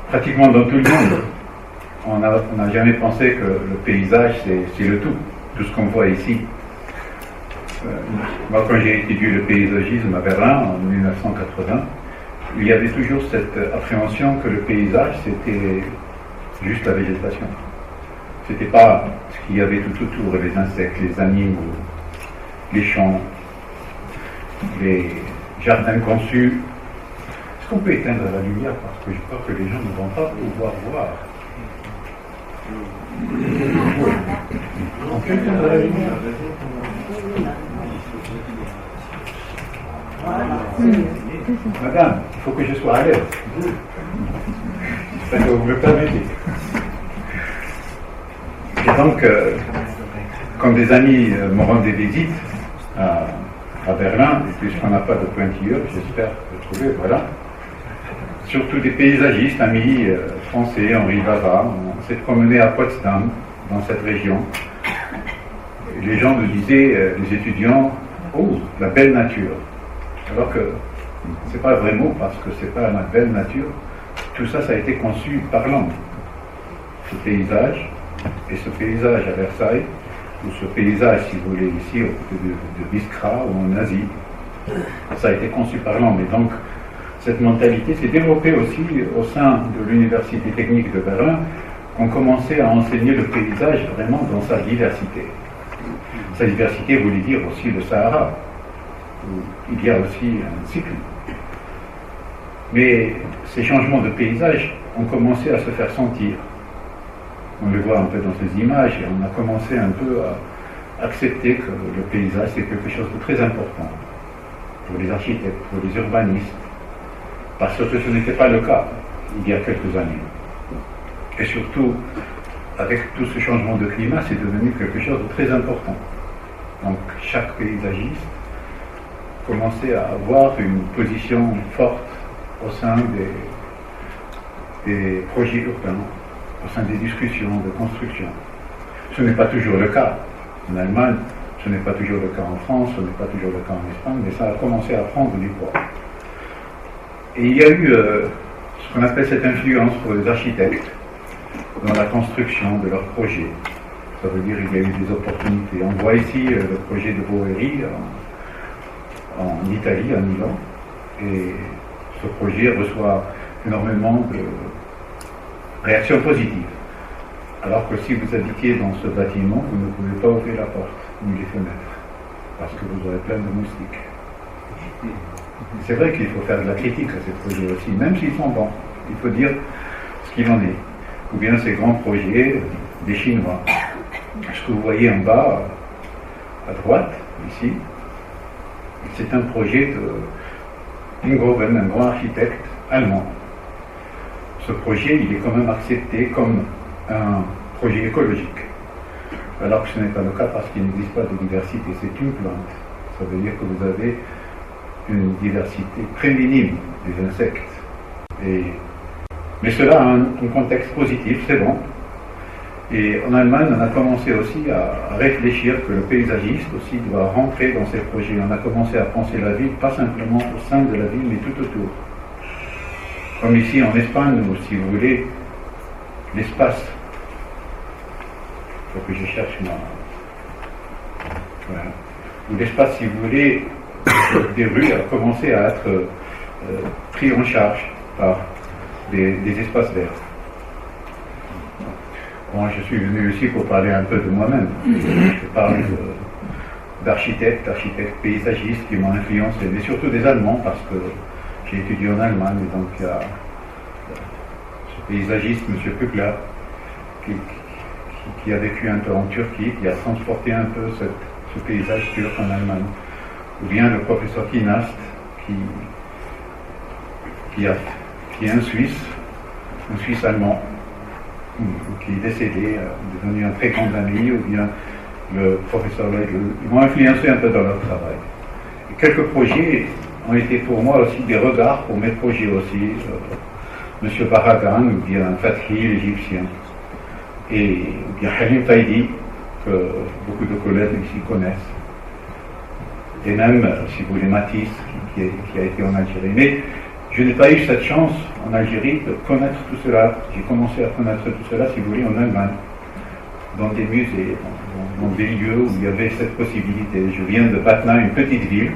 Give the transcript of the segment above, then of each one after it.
pratiquement dans tout le monde, on n'a jamais pensé que le paysage, c'est le tout ce qu'on voit ici. Moi, quand j'ai étudié le paysagisme à Berlin en 1980, il y avait toujours cette appréhension que le paysage, c'était juste la végétation. C'était pas ce qu'il y avait tout autour, les insectes, les animaux, les champs, les jardins conçus. Est-ce qu'on peut éteindre la lumière parce que je crois que les gens ne vont pas pouvoir voir. On peut éteindre la lumière. Madame, il faut que je sois à l'aise. J'espère que vous me le permettez. Et donc, quand des amis me rendaient visite à Berlin, et puisqu'on n'a pas de pointilleux, j'espère le trouver, voilà. Surtout des paysagistes, amis français, Henri Vava, on s'est promené à Potsdam, dans cette région. Et les gens me disaient, les étudiants, oh, la belle nature. Alors que c'est pas un vrai mot, parce que c'est pas la belle nature. Tout ça, ça a été conçu par l'homme. Ce paysage, et ce paysage à Versailles, ou ce paysage, si vous voulez, ici, au côté de Biskra, ou en Asie, ça a été conçu par l'homme. Et donc, cette mentalité s'est développée aussi au sein de l'Université technique de Berlin, qu'on commençait à enseigner le paysage vraiment dans sa diversité. Sa diversité voulait dire aussi le Sahara, où il y a aussi un cycle. Mais ces changements de paysage ont commencé à se faire sentir. On le voit un peu dans ces images, et on a commencé un peu à accepter que le paysage c'est quelque chose de très important pour les architectes, pour les urbanistes, parce que ce n'était pas le cas il y a quelques années. Et surtout, avec tout ce changement de climat, c'est devenu quelque chose de très important. Donc chaque paysagiste commençait à avoir une position forte au sein des projets urbains, au sein des discussions de construction. Ce n'est pas toujours le cas en Allemagne, ce n'est pas toujours le cas en France, ce n'est pas toujours le cas en Espagne, mais ça a commencé à prendre du poids. Et il y a eu ce qu'on appelle cette influence pour les architectes dans la construction de leurs projets. Ça veut dire qu'il y a eu des opportunités. On voit ici le projet de Boeri en Italie, à Milan, et ce projet reçoit énormément de réactions positives. Alors que si vous habitiez dans ce bâtiment, vous ne pouvez pas ouvrir la porte, ni les fenêtres, parce que vous aurez plein de moustiques. C'est vrai qu'il faut faire de la critique à ces projets aussi, même s'ils sont bons. Il faut dire ce qu'il en est. Ou bien ces grands projets des Chinois. Ce que vous voyez en bas, à droite, ici, c'est un projet de Inghoven, un grand architecte allemand. Ce projet, il est quand même accepté comme un projet écologique. Alors que ce n'est pas le cas parce qu'il n'existe pas de diversité. C'est une plante. Ça veut dire que vous avez une diversité très minime des insectes. Mais cela a un contexte positif, c'est bon. Et en Allemagne, on a commencé aussi à réfléchir que le paysagiste aussi doit rentrer dans ces projets. On a commencé à penser la ville, pas simplement au sein de la ville, mais tout autour. Comme ici en Espagne, où, si vous voulez, l'espace, il faut que je cherche voilà. Où l'espace, si vous voulez, des rues a commencé à être pris en charge par des espaces verts. Bon, je suis venu ici pour parler un peu de moi-même. Je parle d'architectes paysagistes qui m'ont influencé, mais surtout des Allemands, parce que j'ai étudié en Allemagne, et donc il y a ce paysagiste, M. Pückler, qui a vécu un peu en Turquie, qui a transporté un peu ce paysage turc en Allemagne. Ou bien le professeur Kinast, qui est un Suisse allemand, qui est décédé, devenu un très grand ami, ou bien le professeur Legel. Ils m'ont influencé un peu dans leur travail. Et quelques projets ont été pour moi aussi des regards pour mes projets aussi. M. Baragan, ou bien Fathi, l'Égyptien, et ou bien Halim Taïdi, que beaucoup de collègues ici connaissent. Et même, si vous voulez, Matisse, qui a été en Algérie. Mais Je n'ai pas eu cette chance en Algérie de connaître tout cela. J'ai commencé à connaître tout cela, si vous voulez, en Allemagne, dans des musées, dans des lieux où il y avait cette possibilité. Je viens de Batna, une petite ville.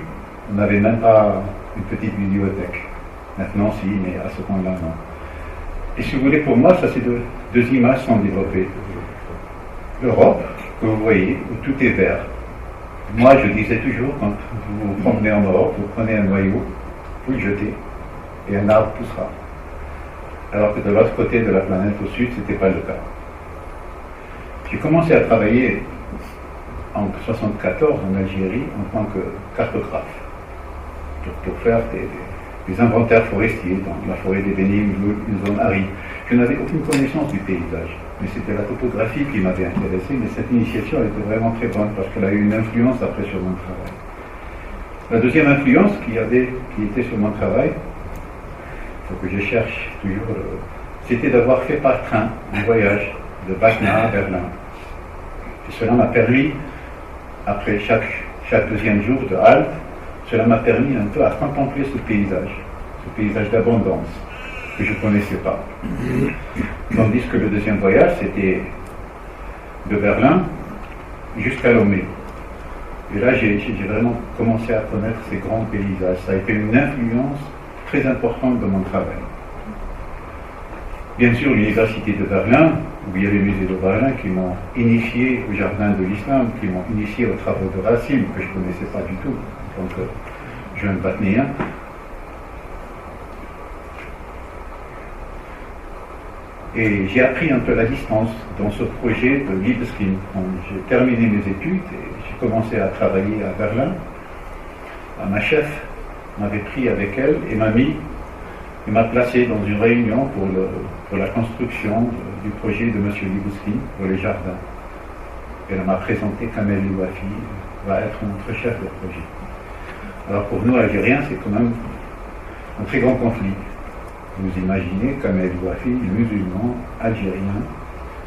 On n'avait même pas une petite bibliothèque. Maintenant, si, mais à ce point-là, non. Et si vous voulez, pour moi, ça, c'est deux images sont développées. L'Europe, que vous voyez, où tout est vert. Moi, je disais toujours, quand vous vous promenez en Europe, vous prenez un noyau, vous le jetez, et un arbre poussera. Alors que de l'autre côté de la planète, au sud, ce n'était pas le cas. J'ai commencé à travailler en 1974 en Algérie en tant que cartographe, pour faire des inventaires forestiers dans la forêt des Bénin, une zone aride. Je n'avais aucune connaissance du paysage, mais c'était la topographie qui m'avait intéressé, mais cette initiation elle était vraiment très bonne parce qu'elle a eu une influence après sur mon travail. La deuxième influence qui était sur mon travail, il faut que je cherche toujours, c'était d'avoir fait par train un voyage de Batna à Berlin. Et cela m'a permis, après chaque deuxième jour de halte, cela m'a permis un peu à contempler ce paysage d'abondance que je ne connaissais pas. Tandis que le deuxième voyage, c'était de Berlin jusqu'à Lomé. Et là, j'ai vraiment commencé à connaître ces grands paysages. Ça a été une influence très importante de mon travail. Bien sûr, l'université de Berlin, où il y a les musées de Berlin qui m'ont initié au jardin de l'islam, qui m'ont initié aux travaux de Racine, que je ne connaissais pas du tout, en tant que jeune batnéen. Et j'ai appris un peu la distance dans ce projet de Libeskind. J'ai terminé mes études et j'ai commencé à travailler à Berlin. Ma chef m'avait pris avec elle et m'a placé dans une réunion pour la construction du projet de M. Libeskind pour les jardins. Et elle m'a présenté Kamel Louafi va être notre chef de projet. Alors pour nous, Algériens, c'est quand même un très grand conflit. Vous imaginez Kamel Louafi, musulman algérien,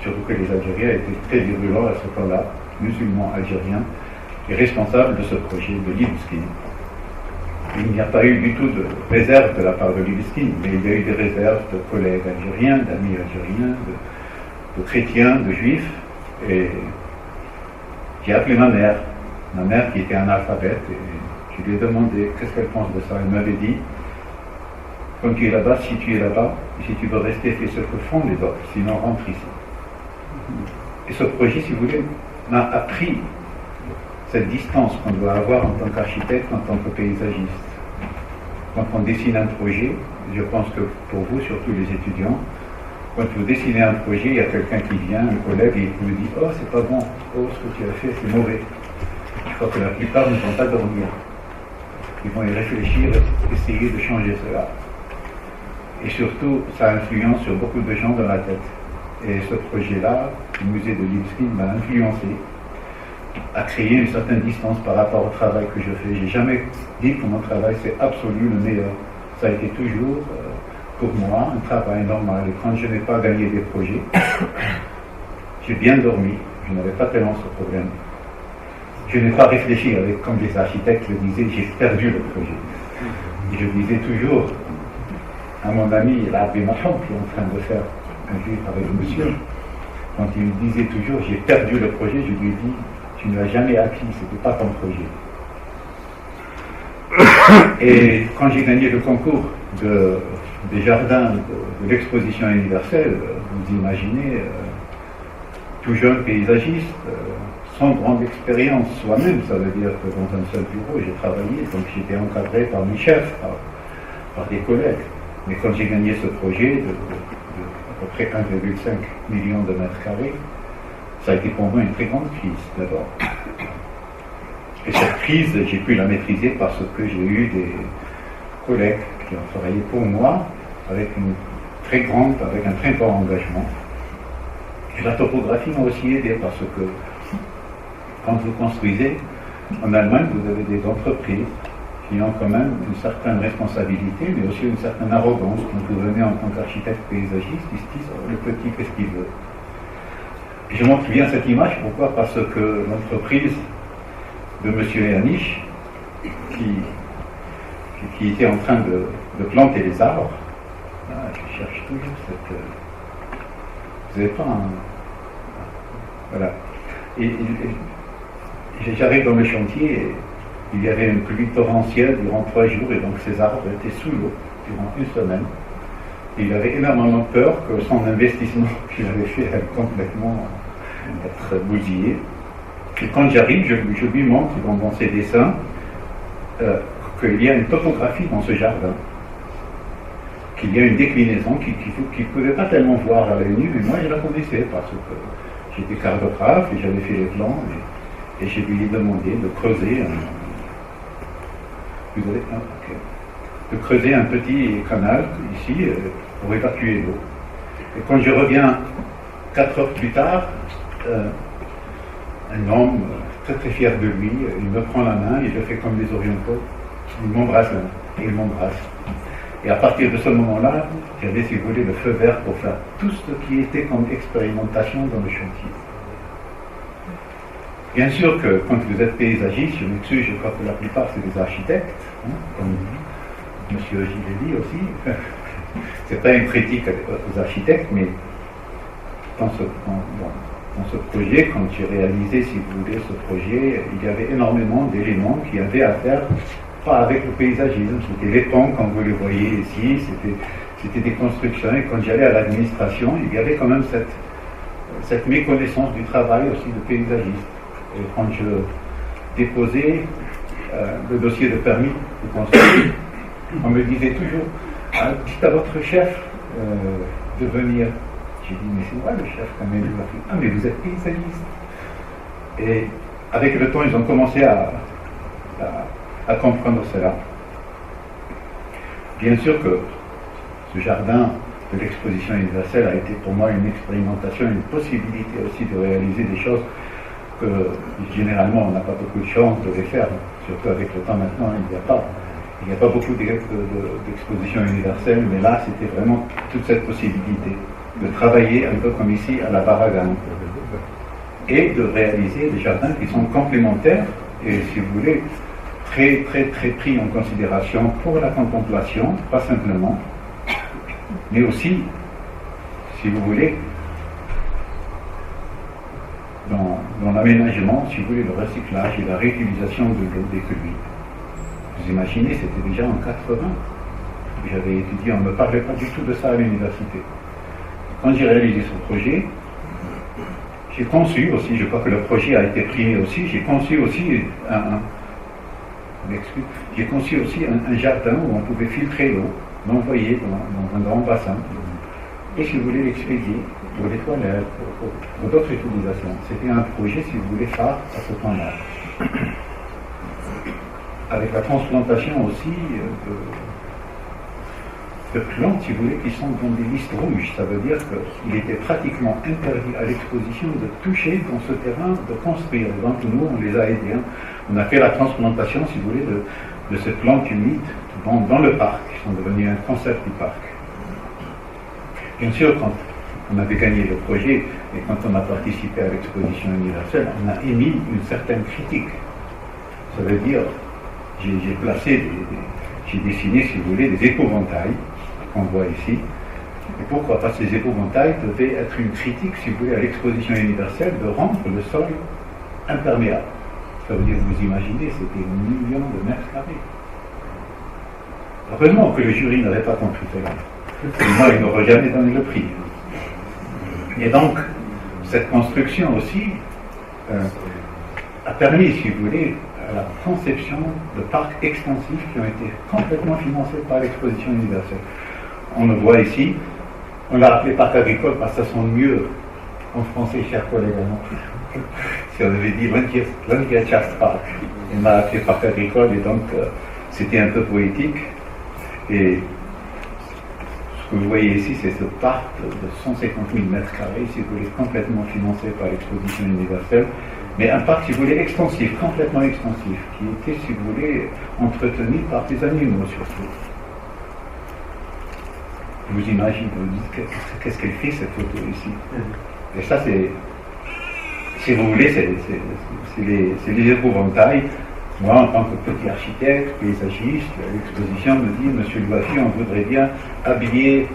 surtout que les Algériens étaient très virulents à ce temps-là, musulmans algériens, et responsables de ce projet de Libeskind. Il n'y a pas eu du tout de réserve de la part de Libeskind, mais il y a eu des réserves de collègues algériens, d'amis algériens, de chrétiens, de juifs, et j'ai appelé ma mère qui était analphabète, et je lui ai demandé qu'est-ce qu'elle pense de ça. Elle m'avait dit, quand tu es là-bas, si tu es là-bas, et si tu veux rester, fais ce que font les autres, sinon rentre ici. Et ce projet, si vous voulez, m'a appris cette distance qu'on doit avoir en tant qu'architecte, en tant que paysagiste. Quand on dessine un projet, je pense que pour vous, surtout les étudiants, quand vous dessinez un projet, il y a quelqu'un qui vient, un collègue, et qui vous dit « Oh, c'est pas bon, oh, ce que tu as fait, c'est mauvais ». Je crois que la plupart ne vont pas dormir. Ils vont y réfléchir, essayer de changer cela. Et surtout, ça influence sur beaucoup de gens dans la tête. Et ce projet-là, le musée de Libeskind, m'a influencé à créer une certaine distance par rapport au travail que je fais. J'ai jamais dit que mon travail c'est absolu le meilleur. Ça a été toujours pour moi un travail normal. Et quand je n'ai pas gagné des projets, j'ai bien dormi. Je n'avais pas tellement ce problème. Je n'ai pas réfléchi comme les architectes le disaient, j'ai perdu le projet. Et je disais toujours à mon ami Rabbi Mahmoud, qui est en train de faire un livre avec le monsieur, quand il me disait toujours j'ai perdu le projet, je lui ai dit tu ne l'as jamais acquis, ce n'était pas ton projet. Et quand j'ai gagné le concours des jardins de l'exposition universelle, vous imaginez, tout jeune paysagiste, sans grande expérience soi-même, ça veut dire que dans un seul bureau j'ai travaillé, donc j'étais encadré par mes chefs, par des collègues. Mais quand j'ai gagné ce projet de à peu près 1,5 million de mètres carrés, ça a été pour moi une très grande crise d'abord. Et cette crise, j'ai pu la maîtriser parce que j'ai eu des collègues qui ont travaillé pour moi avec un très grand engagement. Et la topographie m'a aussi aidé parce que quand vous construisez, en Allemagne, vous avez des entreprises qui ont quand même une certaine responsabilité, mais aussi une certaine arrogance. Quand vous venez en tant qu'architecte paysagiste, ils se disent oh, le petit, qu'est-ce qu'il veut? Et je montre bien cette image, pourquoi? Parce que l'entreprise de M. Yanish, qui qui était en train de planter les arbres. Ah, je cherche toujours cette... Vous n'avez pas un... Voilà. Et j'arrive dans le chantier et il y avait une pluie torrentielle durant 3 jours et donc ces arbres étaient sous l'eau durant une semaine. Et il avait énormément peur que son investissement qu'il avait fait allait complètement être bousillé. Et quand j'arrive, je lui montre dans ses dessins qu'il y a une topographie dans ce jardin, qu'il y a une déclinaison qu'il ne pouvait pas tellement voir à l'œil nu, mais moi je la connaissais parce que j'étais cartographe et j'avais fait les plans et je lui ai demandé de creuser de creuser un petit canal ici pour évacuer l'eau. Et quand je reviens 4 heures plus tard, un homme très très fier de lui, il me prend la main et je fais comme les orientaux, il m'embrasse la main, et il m'embrasse. Et à partir de ce moment-là, j'avais, si vous voulez, le feu vert pour faire tout ce qui était comme expérimentation dans le chantier. Bien sûr que quand vous êtes paysagiste, je m'excuse, je crois que la plupart c'est des architectes, comme M. Giléli aussi. C'est pas une critique aux architectes, mais dans ce projet, quand j'ai réalisé, si vous voulez, ce projet, il y avait énormément d'éléments qui avaient à faire, pas avec le paysagisme, c'était les ponts, comme vous le voyez ici, c'était des constructions, et quand j'allais à l'administration, il y avait quand même cette méconnaissance du travail aussi de paysagiste. Et quand je déposais le dossier de permis de construire, on me disait toujours, dites à votre chef de venir. J'ai dit, mais c'est moi le chef quand même. Ah, mais vous êtes paysagiste. Et avec le temps, ils ont commencé à comprendre cela. Bien sûr que ce jardin de l'exposition universelle a été pour moi une expérimentation, une possibilité aussi de réaliser des choses que généralement on n'a pas beaucoup de chance de les faire, surtout avec le temps maintenant, il n'y a pas beaucoup d'expositions universelles, mais là c'était vraiment toute cette possibilité de travailler un peu comme ici à la Barragán et de réaliser des jardins qui sont complémentaires et, si vous voulez, très très très pris en considération pour la contemplation, pas simplement, mais aussi, si vous voulez, dans l'aménagement, si vous voulez, le recyclage et la réutilisation de l'eau des pluies. Vous imaginez, c'était déjà en 80. J'avais étudié, on ne me parlait pas du tout de ça à l'université. Quand j'ai réalisé ce projet, j'ai conçu aussi, je crois que le projet a été primé aussi, j'ai conçu aussi un jardin où on pouvait filtrer l'eau, l'envoyer dans un grand bassin, et si vous voulez l'expédier pour les toilettes, pour d'autres utilisations. C'était un projet, si vous voulez, phare à ce temps-là. Avec la transplantation aussi de plantes, si vous voulez, qui sont dans des listes rouges. Ça veut dire qu'il était pratiquement interdit à l'exposition de toucher dans ce terrain, de construire. Donc nous, on les a aidés. On a fait la transplantation, si vous voulez, de ces plantes humides dans le parc, qui sont devenues un concept du parc. Bien sûr, quand on avait gagné le projet et quand on a participé à l'exposition universelle, on a émis une certaine critique. Ça veut dire, j'ai dessiné, si vous voulez, des épouvantails qu'on voit ici. Et pourquoi? Parce que ces épouvantails devaient être une critique, si vous voulez, à l'exposition universelle, de rendre le sol imperméable. Ça veut dire, vous imaginez, c'était millions de mètres carrés. Heureusement que le jury n'avait pas compris cela. Sinon, il n'aurait jamais donné le prix. Et donc, cette construction aussi a permis, si vous voulez, à la conception de parcs extensifs qui ont été complètement financés par l'exposition universelle. On le voit ici, on l'a appelé parc agricole parce que ça sonne mieux en français, chers collègues. Si on avait dit Landwirtschaftspark, on l'a appelé parc agricole et donc c'était un peu poétique. Et ce que vous voyez ici, c'est ce parc de 150 000 mètres carrés, si vous voulez, complètement financé par l'exposition universelle, mais un parc, si vous voulez, extensif, complètement extensif, qui était, si vous voulez, entretenu par des animaux surtout. Vous imaginez, vous dites, qu'est-ce qu'elle fait cette photo ici? Et ça, c'est, si vous voulez, c'est les épouvantails Moi, en tant que petit architecte, paysagiste, l'exposition me dit, Monsieur Louafi, on voudrait bien habiller,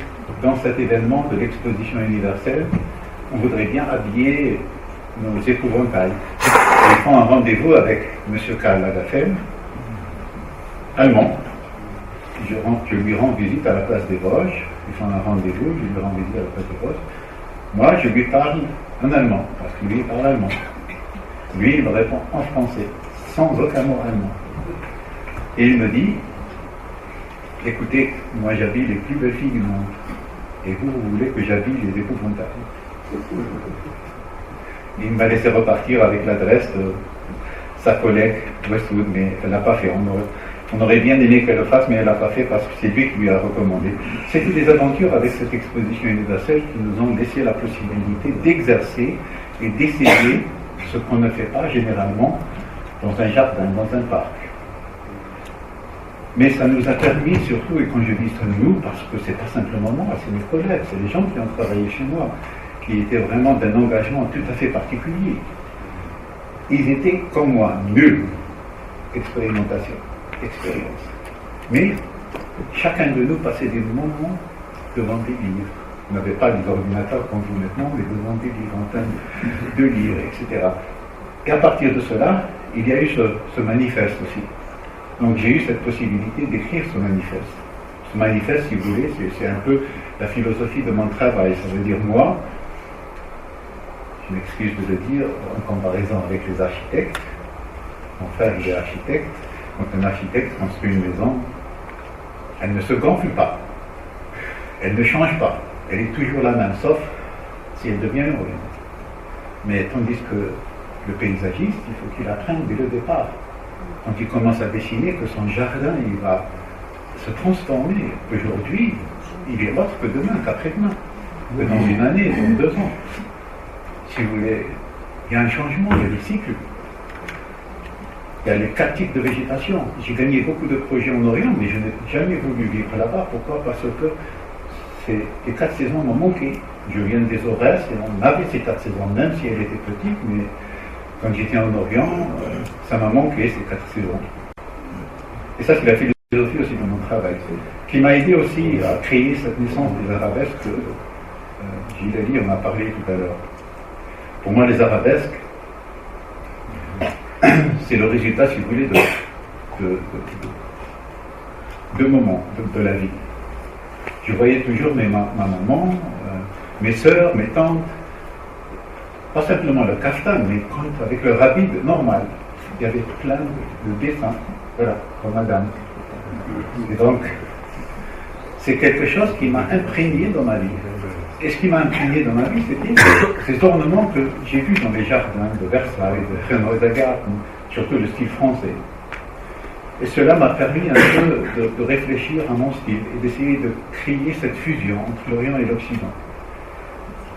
dans cet événement de l'exposition universelle, on voudrait bien habiller nos épouvantails. Ils font un rendez-vous avec Monsieur Karl Lagerfeld, allemand. Je lui rends visite à la place des Vosges. Ils font un rendez-vous, je lui rends visite à la place des Vosges. Moi, je lui parle en allemand, parce que lui, il parle allemand. Lui, il me répond en français, sans aucun mot allemand. Et il me dit, écoutez, moi j'habille les plus belles filles du monde. Et vous voulez que j'habille les épouvantails. Il m'a laissé repartir avec l'adresse de sa collègue Westwood, mais elle n'a pas fait. On aurait bien aimé qu'elle le fasse, mais elle n'a pas fait parce que c'est lui qui lui a recommandé. C'était des aventures avec cette exposition universelle qui nous ont laissé la possibilité d'exercer et d'essayer ce qu'on ne fait pas généralement dans un jardin, dans un parc. Mais ça nous a permis surtout, et quand je dis ça nous, parce que c'est pas simplement moi, c'est mes collègues, c'est les gens qui ont travaillé chez moi, qui étaient vraiment d'un engagement tout à fait particulier. Ils étaient comme moi, nuls. Expérience. Mais chacun de nous passait des moments devant des livres. On n'avait pas des ordinateurs comme vous maintenant, mais devant des livres en train de lire, etc. Et à partir de cela, il y a eu ce manifeste aussi. Donc j'ai eu cette possibilité d'écrire ce manifeste. Ce manifeste, si vous voulez, c'est un peu la philosophie de mon travail. Ça veut dire moi, je m'excuse de le dire, en comparaison avec les architectes, mon frère il est architecte, quand un architecte construit une maison, elle ne se gonfle pas, elle ne change pas, elle est toujours la même, sauf si elle devient une ruine. Mais tandis que le paysagiste, il faut qu'il apprenne dès le départ. Quand il commence à dessiner, que son jardin, il va se transformer. Aujourd'hui, il est autre que demain, qu'après-demain, que dans une année, dans 2 ans. Si vous voulez, il y a un changement, il y a des cycles. Il y a les 4 types de végétation. J'ai gagné beaucoup de projets en Orient, mais je n'ai jamais voulu vivre là-bas. Pourquoi? Parce que les 4 saisons m'ont manqué. Je viens des Aurès et on avait ces 4 saisons, même si elles étaient petites, mais quand j'étais en Orient, ça m'a manqué ces 4 saisons. Et ça, c'est la philosophie aussi de mon travail, qui m'a aidé aussi à créer cette naissance des arabesques. Gilles Ali en a parlé tout à l'heure. Pour moi, les arabesques, c'est le résultat, si vous voulez, de moments de la vie. Je voyais toujours ma maman, mes sœurs, mes tantes, pas simplement le kaftan, mais avec le habit normal. Il y avait plein de dessins, voilà, comme madame. Et donc, c'est quelque chose qui m'a imprégné dans ma vie. Et ce qui m'a imprégné dans ma vie, c'était ces ornements que j'ai vus dans les jardins de Versailles, de Renoir et Garten, surtout le style français. Et cela m'a permis un peu de réfléchir à mon style et d'essayer de créer cette fusion entre l'Orient et l'Occident.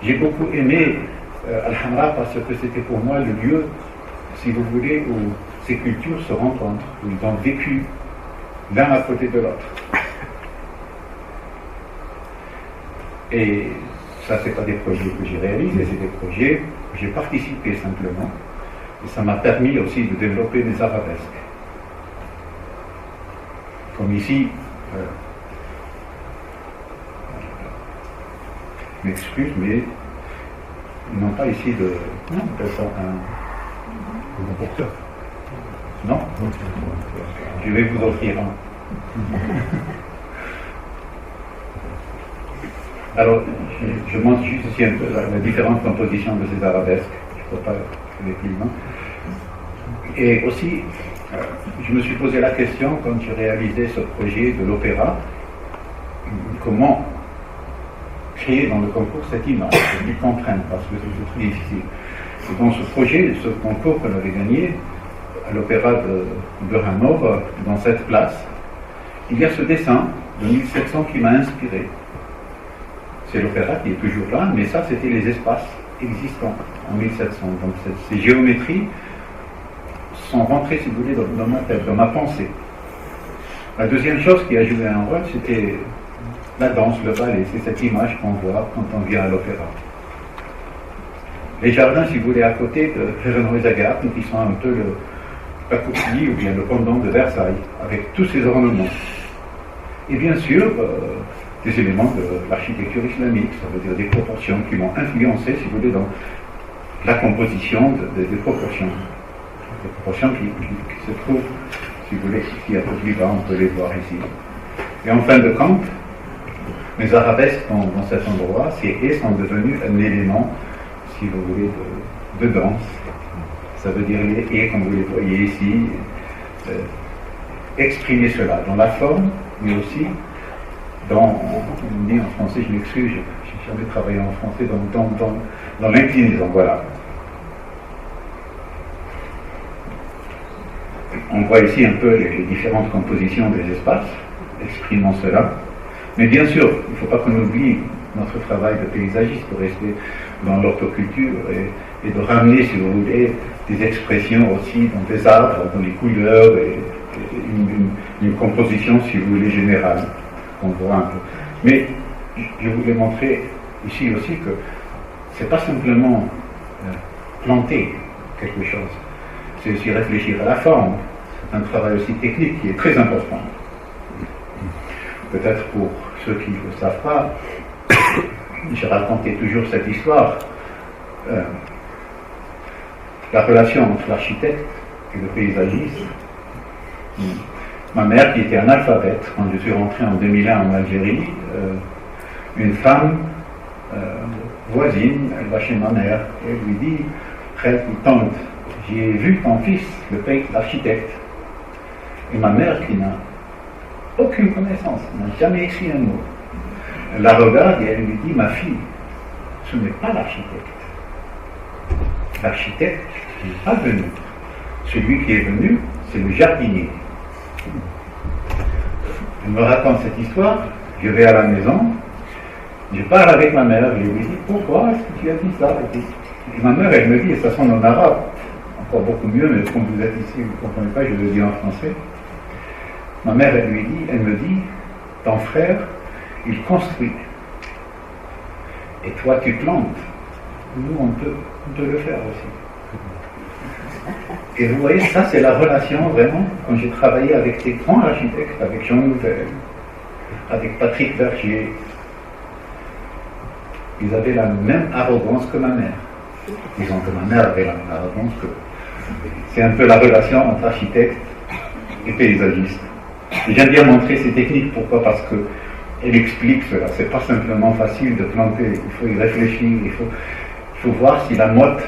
J'ai beaucoup aimé Al-Hamra parce que c'était pour moi le lieu, si vous voulez, où ces cultures se rencontrent, où ils ont vécu l'un à côté de l'autre. Et ça, ce n'est pas des projets que j'ai réalisés, c'est des projets où j'ai participé simplement. Et ça m'a permis aussi de développer des arabesques. Comme ici, je m'excuse, mais ils n'ont pas ici de... Non, on appelle ça un porteur. Non? Je vais vous offrir un. Alors, je montre juste ici un peu la différente composition de ces arabesques. Je ne peux pas aller plus loin. Et aussi, je me suis posé la question quand j'ai réalisé ce projet de l'opéra, comment créer dans le concours cette image, cette contrainte, parce que c'est très difficile. Et dans ce projet, ce concours qu'on avait gagné à l'opéra de Hanovre, dans cette place, il y a ce dessin de 1700 qui m'a inspiré. C'est l'opéra qui est toujours là, mais ça, c'était les espaces existants en 1700. Donc ces géométries sont rentrées, si vous voulez, dans ma tête, dans ma pensée. La deuxième chose qui a joué un rôle, c'était la danse, le ballet. C'est cette image qu'on voit quand on vient à l'opéra. Les jardins, si vous voulez, à côté de Renoir-Garten, qui sont un peu la copie ou bien le pendant de Versailles, avec tous ces ornements. Et bien sûr, des éléments de l'architecture islamique, ça veut dire des proportions qui vont influencer, si vous voulez, dans la composition des proportions. Des proportions qui se trouvent, si vous voulez, ici à Tokyo, on peut les voir ici. Et en fin de compte, les arabesques dans cet endroit, ces haies sont devenus un élément, si vous voulez, de danse. Ça veut dire les haies, comme vous les voyez ici, exprimer cela dans la forme, mais aussi dans, on dit en français, je m'excuse, je n'ai jamais travaillé en français, dans l'inclinaison, voilà. On voit ici un peu les différentes compositions des espaces, exprimant cela. Mais bien sûr, il ne faut pas qu'on oublie notre travail de paysagiste pour rester dans l'horticulture et de ramener, si vous voulez, des expressions aussi dans des arbres, dans les couleurs, et une composition, si vous voulez, générale, qu'on voit un peu. Mais je voulais montrer ici aussi que ce n'est pas simplement planter quelque chose, c'est aussi réfléchir à la forme. C'est un travail aussi technique qui est très important. Peut-être pour ceux qui ne le savent pas, j'ai raconté toujours cette histoire. La relation entre l'architecte et le paysagiste. Ma mère, qui était analphabète, quand je suis rentré en 2001 en Algérie, une femme voisine, elle va chez ma mère, et elle lui dit, frère, tante, j'ai vu ton fils, l'architecte. Et ma mère, qui n'a aucune connaissance, n'a jamais écrit un mot, elle la regarde et elle lui dit, ma fille, ce n'est pas l'architecte. L'architecte n'est pas venu. Celui qui est venu, c'est le jardinier. Elle me raconte cette histoire, je vais à la maison, je parle avec ma mère, je lui dis, pourquoi est-ce que tu as dit ça? Et ma mère, elle me dit, et ça sonne en arabe, encore beaucoup mieux, mais comme vous êtes ici, vous ne comprenez pas, je le dis en français. Ma mère, elle me dit, ton frère, il construit. Et toi, tu plantes. Nous, on peut le faire aussi. Et vous voyez, ça, c'est la relation, vraiment, quand j'ai travaillé avec des grands architectes, avec Jean Nouvel, avec Patrick Bergier. Ils avaient la même arrogance que ma mère. Disons que ma mère avait la même arrogance que... C'est un peu la relation entre architecte et paysagiste. Et j'aime bien montrer ces techniques, pourquoi? Parce qu'elle explique cela. C'est pas simplement facile de planter, il faut y réfléchir, il faut voir si la motte,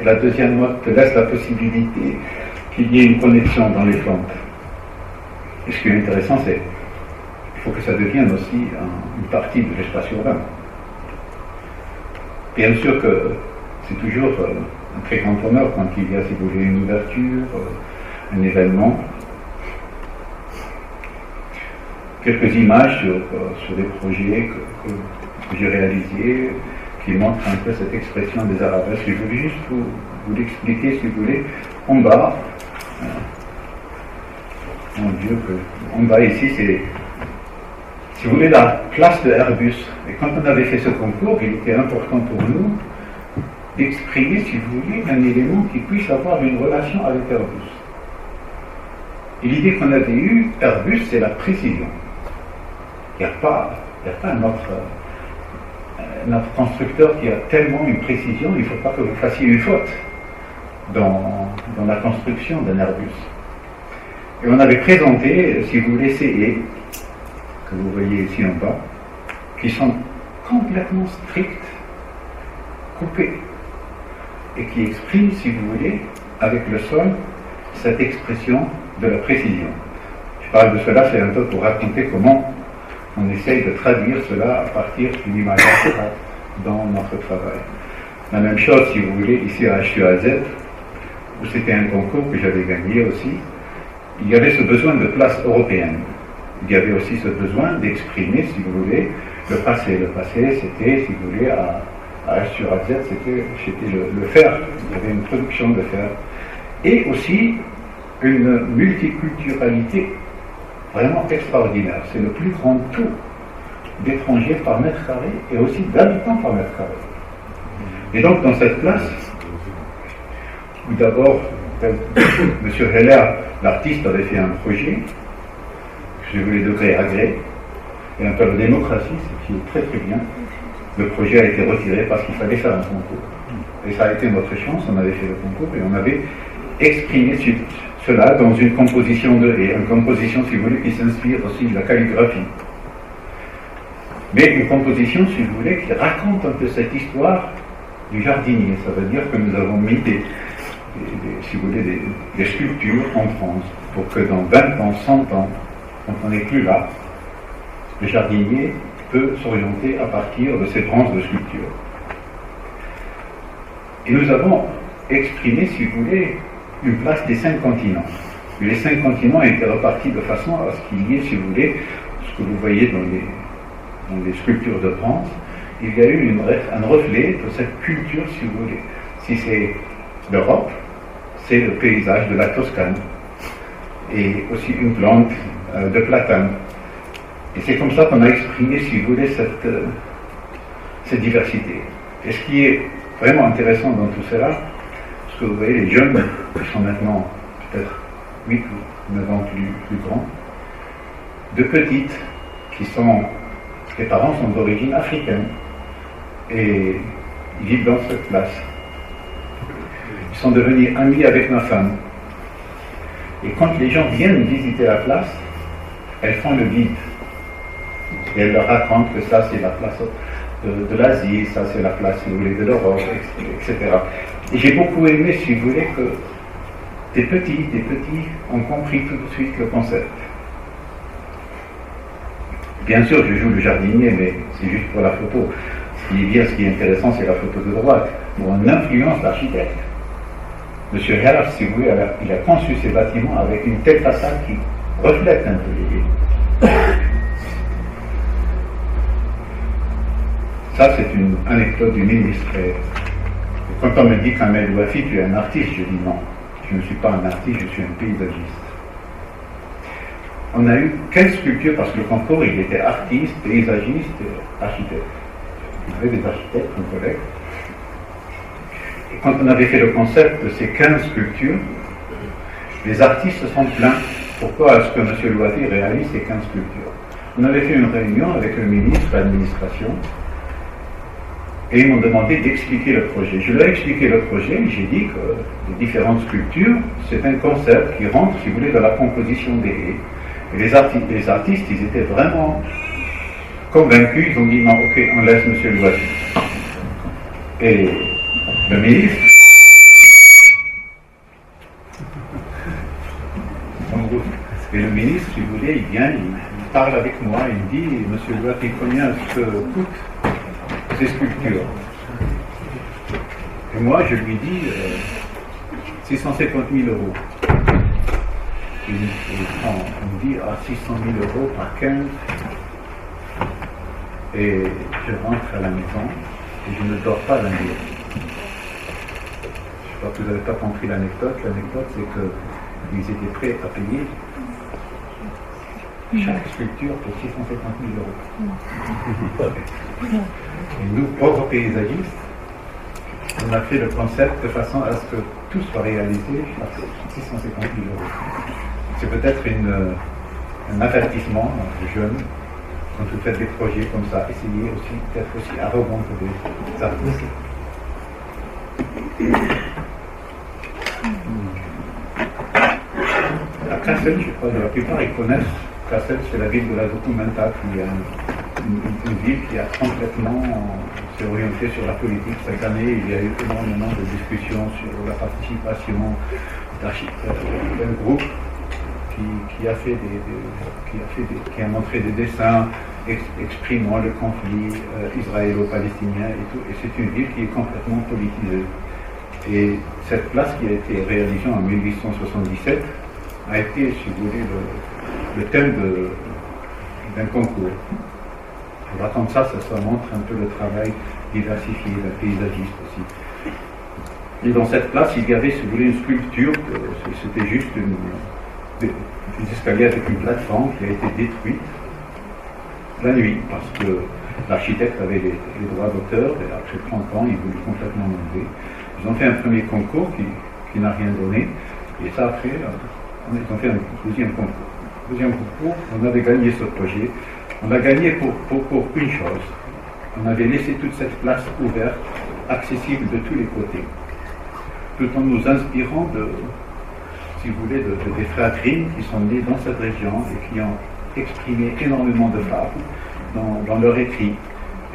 la deuxième motte te laisse la possibilité qu'il y ait une connexion dans les plantes. Et ce qui est intéressant, c'est qu'il faut que ça devienne aussi une partie de l'espace urbain. Bien sûr que c'est toujours un très grand honneur quand il y a, si vous voulez, une ouverture, un événement. Quelques images sur des projets que j'ai réalisés qui montrent un peu cette expression des arabesques. Je voulais juste vous l'expliquer, si vous voulez. En bas, mon Dieu, en bas ici, c'est, si vous voulez, la place de Airbus. Et quand on avait fait ce concours, il était important pour nous d'exprimer, si vous voulez, un élément qui puisse avoir une relation avec Airbus. Et l'idée qu'on avait eue, Airbus, c'est la précision. Il n'y a pas notre constructeur qui a tellement une précision, il ne faut pas que vous fassiez une faute dans la construction d'un Airbus. Et on avait présenté, si vous voulez, ces haies, que vous voyez ici en bas, qui sont complètement strictes, coupées, et qui expriment, si vous voulez, avec le sol, cette expression de la précision. Je parle de cela, c'est un peu pour raconter comment on essaye de traduire cela à partir d'une image abstraite dans notre travail. La même chose, si vous voulez, ici à H2AZ, où c'était un concours que j'avais gagné aussi, il y avait ce besoin de place européenne. Il y avait aussi ce besoin d'exprimer, si vous voulez, le passé. Le passé, c'était, si vous voulez, à H2AZ, c'était le fer. Il y avait une production de fer. Et aussi une multiculturalité vraiment extraordinaire. C'est le plus grand taux d'étrangers par mètre carré et aussi d'habitants par mètre carré. Et donc dans cette place, où d'abord Monsieur Heller, l'artiste, avait fait un projet, je voulais de gré à gré, et un peu de démocratie, ce qui est très très bien. Le projet a été retiré parce qu'il fallait faire un concours. Et ça a été notre chance, on avait fait le concours et on avait exprimé cela dans une composition de haies, une composition, si vous voulez, qui s'inspire aussi de la calligraphie. Mais une composition, si vous voulez, qui raconte un peu cette histoire du jardinier. Ça veut dire que nous avons mis si vous voulez, des sculptures en France pour que dans 20 ans, 100 ans, quand on n'est plus là, le jardinier peut s'orienter à partir de ces branches de sculpture. Et nous avons exprimé, si vous voulez, une place des 5 continents. Et les 5 continents étaient repartis de façon à ce qu'il y ait, si vous voulez, ce que vous voyez dans les sculptures de France, il y a eu un reflet de cette culture, si vous voulez. Si c'est l'Europe, c'est le paysage de la Toscane, et aussi une plante de platane. Et c'est comme ça qu'on a exprimé, si vous voulez, cette diversité. Et ce qui est vraiment intéressant dans tout cela, ce que vous voyez, les jeunes, qui sont maintenant peut-être 8 ou 9 ans plus grands, de petites, les parents sont d'origine africaine, et ils vivent dans cette place. Ils sont devenus amis avec ma femme. Et quand les gens viennent visiter la place, elles font le guide. Et elles leur racontent que ça c'est la place de l'Asie, ça c'est la place, si vous voulez, de l'Europe, etc. Et j'ai beaucoup aimé, si vous voulez, que des petits ont compris tout de suite le concept. Bien sûr, je joue le jardinier, mais c'est juste pour la photo. Ce qui est intéressant, c'est la photo de droite, où on influence l'architecte. Monsieur Heller, si vous voulez, il a conçu ces bâtiments avec une telle façade qui reflète un peu les villes. Ça, c'est une anecdote du ministre. Et quand on me dit Kamel Ouafi, tu es un artiste, je dis non. Je ne suis pas un artiste, je suis un paysagiste. On a eu 15 sculptures parce que le concours, il était artiste, paysagiste, architecte. On avait des architectes comme collègues. Et quand on avait fait le concept de ces 15 sculptures, les artistes se sont plaints. Pourquoi est-ce que M. Louafi réalise ces 15 sculptures? On avait fait une réunion avec le ministre de l'administration et ils m'ont demandé d'expliquer le projet. Je leur ai expliqué le projet et j'ai dit que les différentes sculptures, c'est un concept qui rentre, si vous voulez, dans la composition des haies. Et les artistes, ils étaient vraiment convaincus, ils ont dit non, ok, on laisse M. Louafi. Et le ministre, si vous voulez, il vient, il parle avec moi, il me dit, M. Louafi, combien est-ce que coûtent ces sculptures? Et moi, je lui dis 650 000 euros. Et on me dit, 600 000 euros par 15. Et je rentre à la maison et je ne dors pas la nuit. Je crois que vous n'avez pas compris l'anecdote. L'anecdote, c'est qu'ils étaient prêts à payer chaque sculpture pour 650 000 euros. Et nous, pauvres paysagistes, on a fait le concept de façon à ce que tout soit réalisé à 650 000 euros. C'est peut-être un avertissement aux jeunes. Quand vous faites des projets comme ça, essayez aussi d'être aussi arrogant que des artistes. À Kassel, je crois que la plupart ils connaissent. Kassel, c'est la ville de la Documenta, qui est une ville qui a complètement s'est orientée sur la politique. Cette année, il y a eu énormément de discussions sur la participation d'un groupe qui a montré des dessins exprimant le conflit israélo-palestinien et tout. Et c'est une ville qui est complètement politisée. Et cette place qui a été réalisée en 1877 a été, si vous voulez, le thème d'un concours. Alors, comme ça montre un peu le travail diversifié d'un paysagiste aussi. Et dans cette place, il y avait, si vous voulez, une sculpture, c'était juste des escaliers avec une plateforme qui a été détruite la nuit, parce que l'architecte avait les droits d'auteur, et après 30 ans, il voulait complètement l'enlever. Ils ont fait un premier concours qui qui n'a rien donné. Et ça, après, ils ont fait un deuxième concours. Deuxième concours, on avait gagné ce projet. On a gagné pour une chose. On avait laissé toute cette place ouverte, accessible de tous les côtés, tout en nous inspirant si vous voulez, des frères Grimm qui sont nés dans cette région et qui ont exprimé énormément de fables dans leur écrit.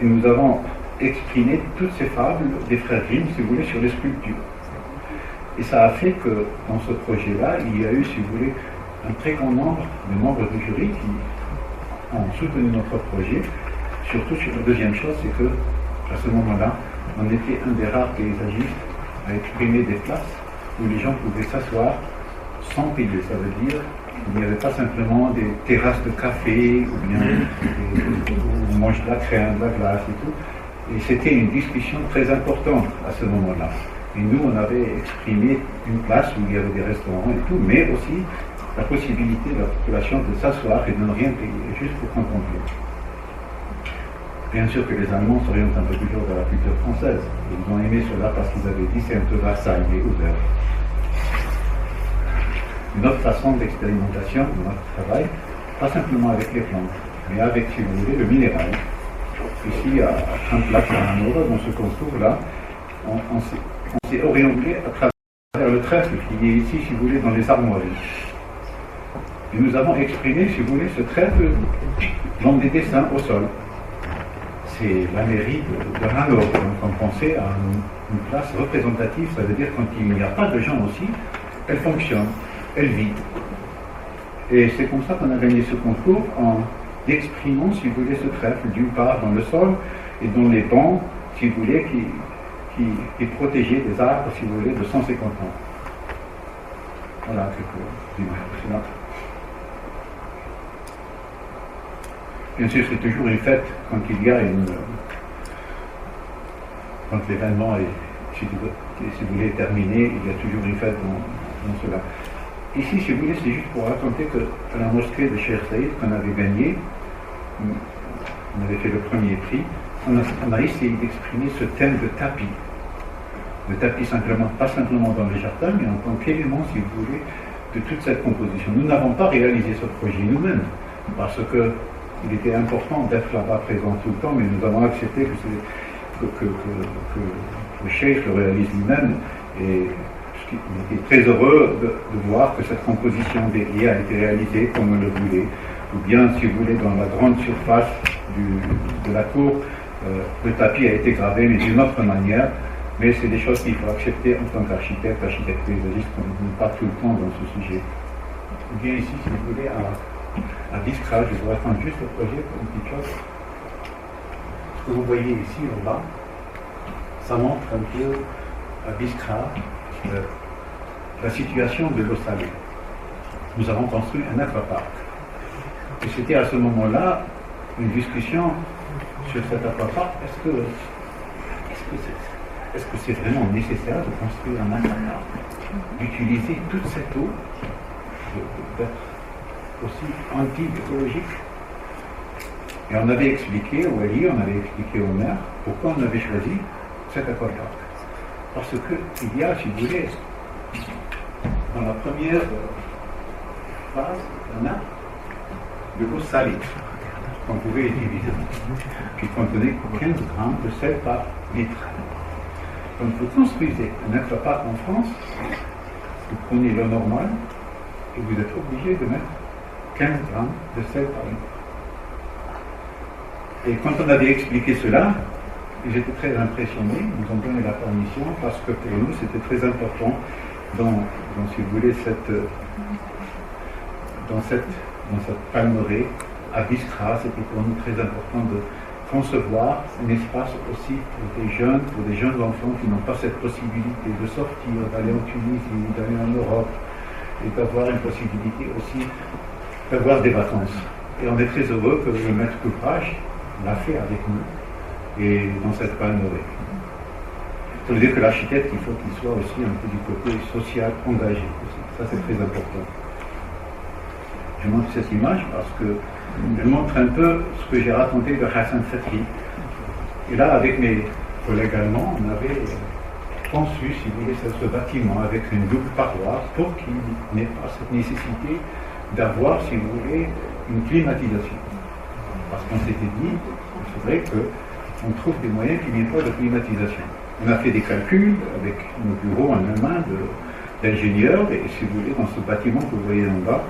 Et nous avons exprimé toutes ces fables des frères Grimm, si vous voulez, sur les sculptures. Et ça a fait que dans ce projet-là, il y a eu, si vous voulez, un très grand nombre de membres du jury qui ont soutenu notre projet. Surtout sur la deuxième chose, c'est que à ce moment-là, on était un des rares paysagistes à exprimer des places où les gens pouvaient s'asseoir sans payer. Ça veut dire qu'il n'y avait pas simplement des terrasses de café ou bien où on mange de la crème, de la glace et tout. Et c'était une discussion très importante à ce moment-là. Et nous, on avait exprimé une place où il y avait des restaurants et tout, mais aussi la possibilité de la population de s'asseoir et de ne rien payer, juste pour contempler. Bien sûr que les Allemands s'orientent un peu toujours vers la culture française. Ils ont aimé cela parce qu'ils avaient dit c'est un peu Versailles, mais ouvert. Une autre façon d'expérimentation de notre travail, pas simplement avec les plantes, mais avec, si vous voulez, le minéral. Ici, à Tremplax, à Hanovre, dans ce concours-là, on s'est orienté à travers le trèfle qui est ici, si vous voulez, dans les armoiries. Et nous avons exprimé, si vous voulez, ce trèfle dans des dessins au sol. C'est la mairie de Hanovre. Donc on pensait à une place représentative, ça veut dire quand il n'y a pas de gens aussi, elle fonctionne, elle vit. Et c'est comme ça qu'on a gagné ce concours en exprimant, si vous voulez, ce trèfle d'une part dans le sol et dans les bancs, si vous voulez, qui protégeaient des arbres, si vous voulez, de 150 ans. Voilà quelques images. Bien sûr, c'est toujours une fête quand il y a quand l'événement est, si vous voulez, terminé, il y a toujours une fête dans cela. Ici, si vous voulez, c'est juste pour raconter qu'à la mosquée de Cheikh Saïd, qu'on avait gagné, on avait fait le premier prix, on a essayé d'exprimer ce thème de tapis. Le tapis simplement, pas simplement dans le jardin, mais en tant qu'élément, si vous voulez, de toute cette composition. Nous n'avons pas réalisé ce projet nous-mêmes, parce que il était important d'être là-bas présent tout le temps, mais nous avons accepté que le cheikh le réalise lui-même. Et il était très heureux de voir que cette composition des riz a été réalisée comme on le voulait. Ou bien, si vous voulez, dans la grande surface de la cour, le tapis a été gravé, mais d'une autre manière. Mais c'est des choses qu'il faut accepter en tant qu'architecte paysagiste, qu'on n'est pas tout le temps dans ce sujet. Ou bien ici, si vous voulez, à Biskra, je voudrais prendre juste le projet pour une petite chose. Ce que vous voyez ici en bas, ça montre un peu à Biskra la situation de l'eau salée. Nous avons construit un aquapark. Et c'était à ce moment-là une discussion sur cet aquapark. Est-ce que c'est vraiment nécessaire de construire un aquapark, d'utiliser toute cette eau, d'être aussi anti-écologique? Et on avait expliqué au Wali, on avait expliqué au maire pourquoi on avait choisi cet aquapark. Parce qu'il y a, si vous voulez, dans la première phase, on a de l'eau salée qu'on pouvait utiliser, qui contenait 15 grammes de sel par litre. Quand vous construisez un aquapark en France, vous prenez l'eau normale et vous êtes obligé de mettre 15 grammes de sel par litre. Et quand on avait expliqué cela, j'étais très impressionné, ils nous ont donné la permission parce que pour nous c'était très important si vous voulez, dans cette palmeraie à Biskra, c'était pour nous très important de concevoir un espace aussi pour des jeunes enfants qui n'ont pas cette possibilité de sortir, d'aller en Tunisie, d'aller en Europe, et d'avoir une possibilité aussi d'avoir des vacances. Et on est très heureux que le maître d'ouvrage l'a fait avec nous, et dans cette palmeraie. Ça veut dire que l'architecte, il faut qu'il soit aussi un peu du côté social engagé aussi. Ça, c'est très important. Je montre cette image parce qu'elle montre un peu ce que j'ai raconté de Hassan Fatri. Et là, avec mes collègues allemands, on avait conçu, si vous voulez, ce bâtiment avec une double paroi pour qu'il n'ait pas cette nécessité d'avoir, si vous voulez, une climatisation. Parce qu'on s'était dit, il faudrait qu'on trouve des moyens qu'il n'y ait pas de climatisation. On a fait des calculs avec nos bureaux en Allemagne d'ingénieurs, et si vous voulez, dans ce bâtiment que vous voyez en bas,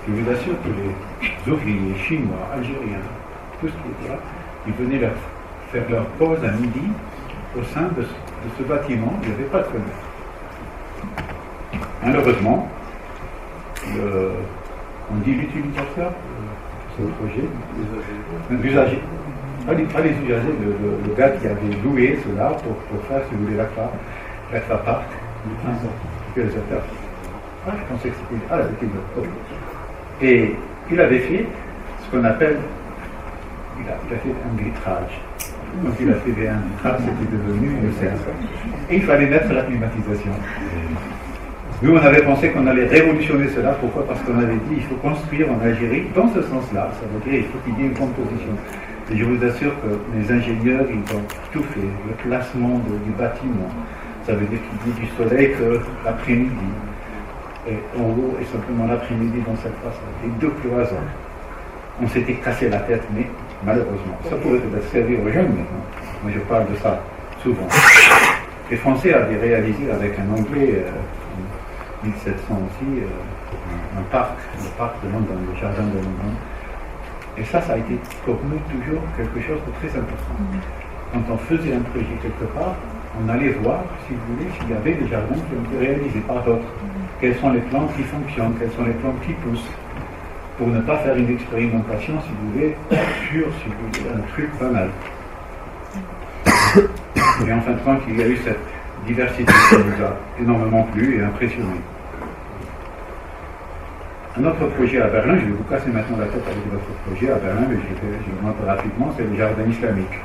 je vous assure que les ouvriers chinois, algériens, tout ce qui est là, ils venaient faire leur pause à midi au sein de ce bâtiment. Il n'y avait pas de fenêtre. Malheureusement, on dit l'utilisateur, ce projet, l'usager, pas les usagers, le gars qui avait loué cela pour faire, si vous voulez, l'Aqua-Park, l'utilisateur. Ah, je pensais que c'était... Ah, l'utilisateur. Et il avait fait ce qu'on appelle... Il a fait un vitrage. Donc il a fait un vitrage, c'était devenu une serre. Et il fallait mettre la climatisation. Nous, on avait pensé qu'on allait révolutionner cela. Pourquoi? Parce qu'on avait dit qu'il faut construire en Algérie dans ce sens-là. Ça veut dire qu'il faut qu'il y ait une composition. Et je vous assure que les ingénieurs, ils ont tout fait. Le placement du bâtiment. Ça veut dire qu'il dit du soleil que l'après-midi. Et en haut, et simplement l'après-midi dans cette façade. Et deux cloisons. On s'était cassé la tête, mais malheureusement. Ça pourrait peut-être servir aux jeunes maintenant. Moi, je parle de ça souvent. Les Français avaient réalisé avec un Anglais, en 1700 aussi, un parc, le parc de London, le jardin de London. Et ça a été pour nous toujours quelque chose de très important. Quand on faisait un projet quelque part, on allait voir, si vous voulez, s'il y avait des jardins qui ont été réalisés par d'autres. Quelles sont les plantes qui fonctionnent, quelles sont les plantes qui poussent, pour ne pas faire une expérimentation, si vous voulez, sur, si vous voulez, un truc banal. Et en fin de compte, il y a eu cette diversité qui nous a énormément plu et impressionné. Un autre projet à Berlin, je vais vous casser maintenant la tête avec votre projet à Berlin, mais je vous montre rapidement, c'est le jardin islamique.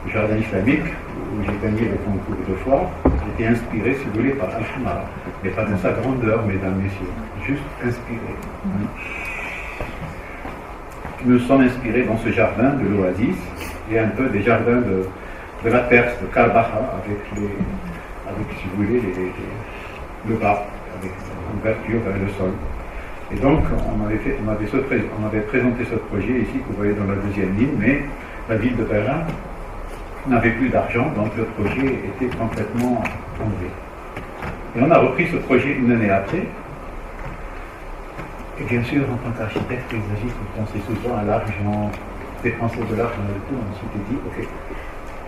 Le jardin islamique, où j'ai gagné le concours de fois, j'étais inspiré, si vous voulez, par Al-Hamra, mais pas dans sa grandeur, mesdames, messieurs, juste inspiré. Nous sommes inspirés dans ce jardin de l'Oasis et un peu des jardins de la Perse, de Karbaha, avec, si vous voulez, le bas, avec l'ouverture vers le sol. Et donc, on avait présenté ce projet ici, que vous voyez dans la deuxième ligne, mais la ville de Berlin n'avait plus d'argent, donc le projet était complètement tombé. Et on a repris ce projet une année après. Et bien sûr, en tant qu'architecte paysagiste, vous pensez souvent à l'argent, dépenser de l'argent et tout. On s'était dit, ok,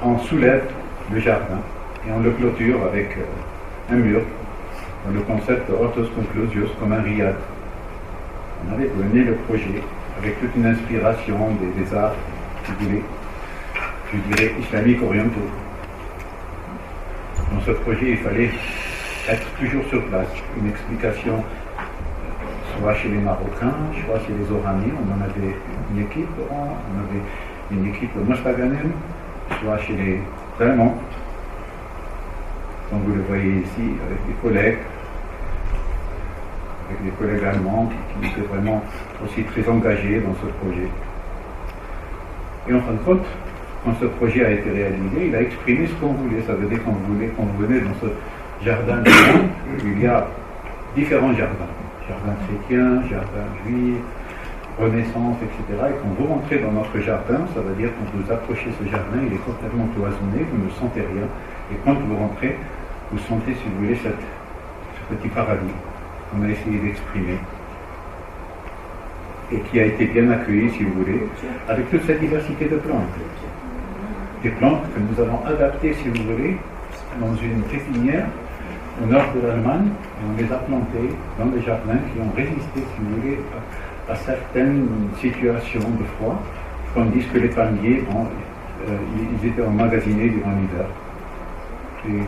on soulève le jardin et on le clôture avec un mur, dans le concept hortus conclusius, comme un riad. On avait mené le projet avec toute une inspiration des arts, si vous voulez, je dirais islamiques orientaux. Dans ce projet, il fallait être toujours sur place, une explication. Soit chez les Marocains, soit chez les Oraniens, on en avait une équipe, on avait une équipe de Mostaganem, soit chez les Allemands, comme vous le voyez ici, avec des collègues allemands qui étaient vraiment aussi très engagés dans ce projet. Et en fin de compte, quand ce projet a été réalisé, il a exprimé ce qu'on voulait. Ça veut dire qu'on venait dans ce jardin du monde, il y a différents jardins. Jardin chrétien, jardin juif, renaissance, etc. Et quand vous rentrez dans notre jardin, ça veut dire quand vous approchez ce jardin, il est complètement cloisonné, vous ne sentez rien. Et quand vous rentrez, vous sentez, si vous voulez, ce petit paradis qu'on a essayé d'exprimer. Et qui a été bien accueilli, si vous voulez, avec toute cette diversité de plantes. Des plantes que nous avons adaptées, si vous voulez, dans une pépinière au nord de l'Allemagne, et on les a plantées dans des jardins qui ont résisté, si vous voulez, à certaines situations de froid, tandis que les palmiers, ils étaient emmagasinés durant l'hiver. Et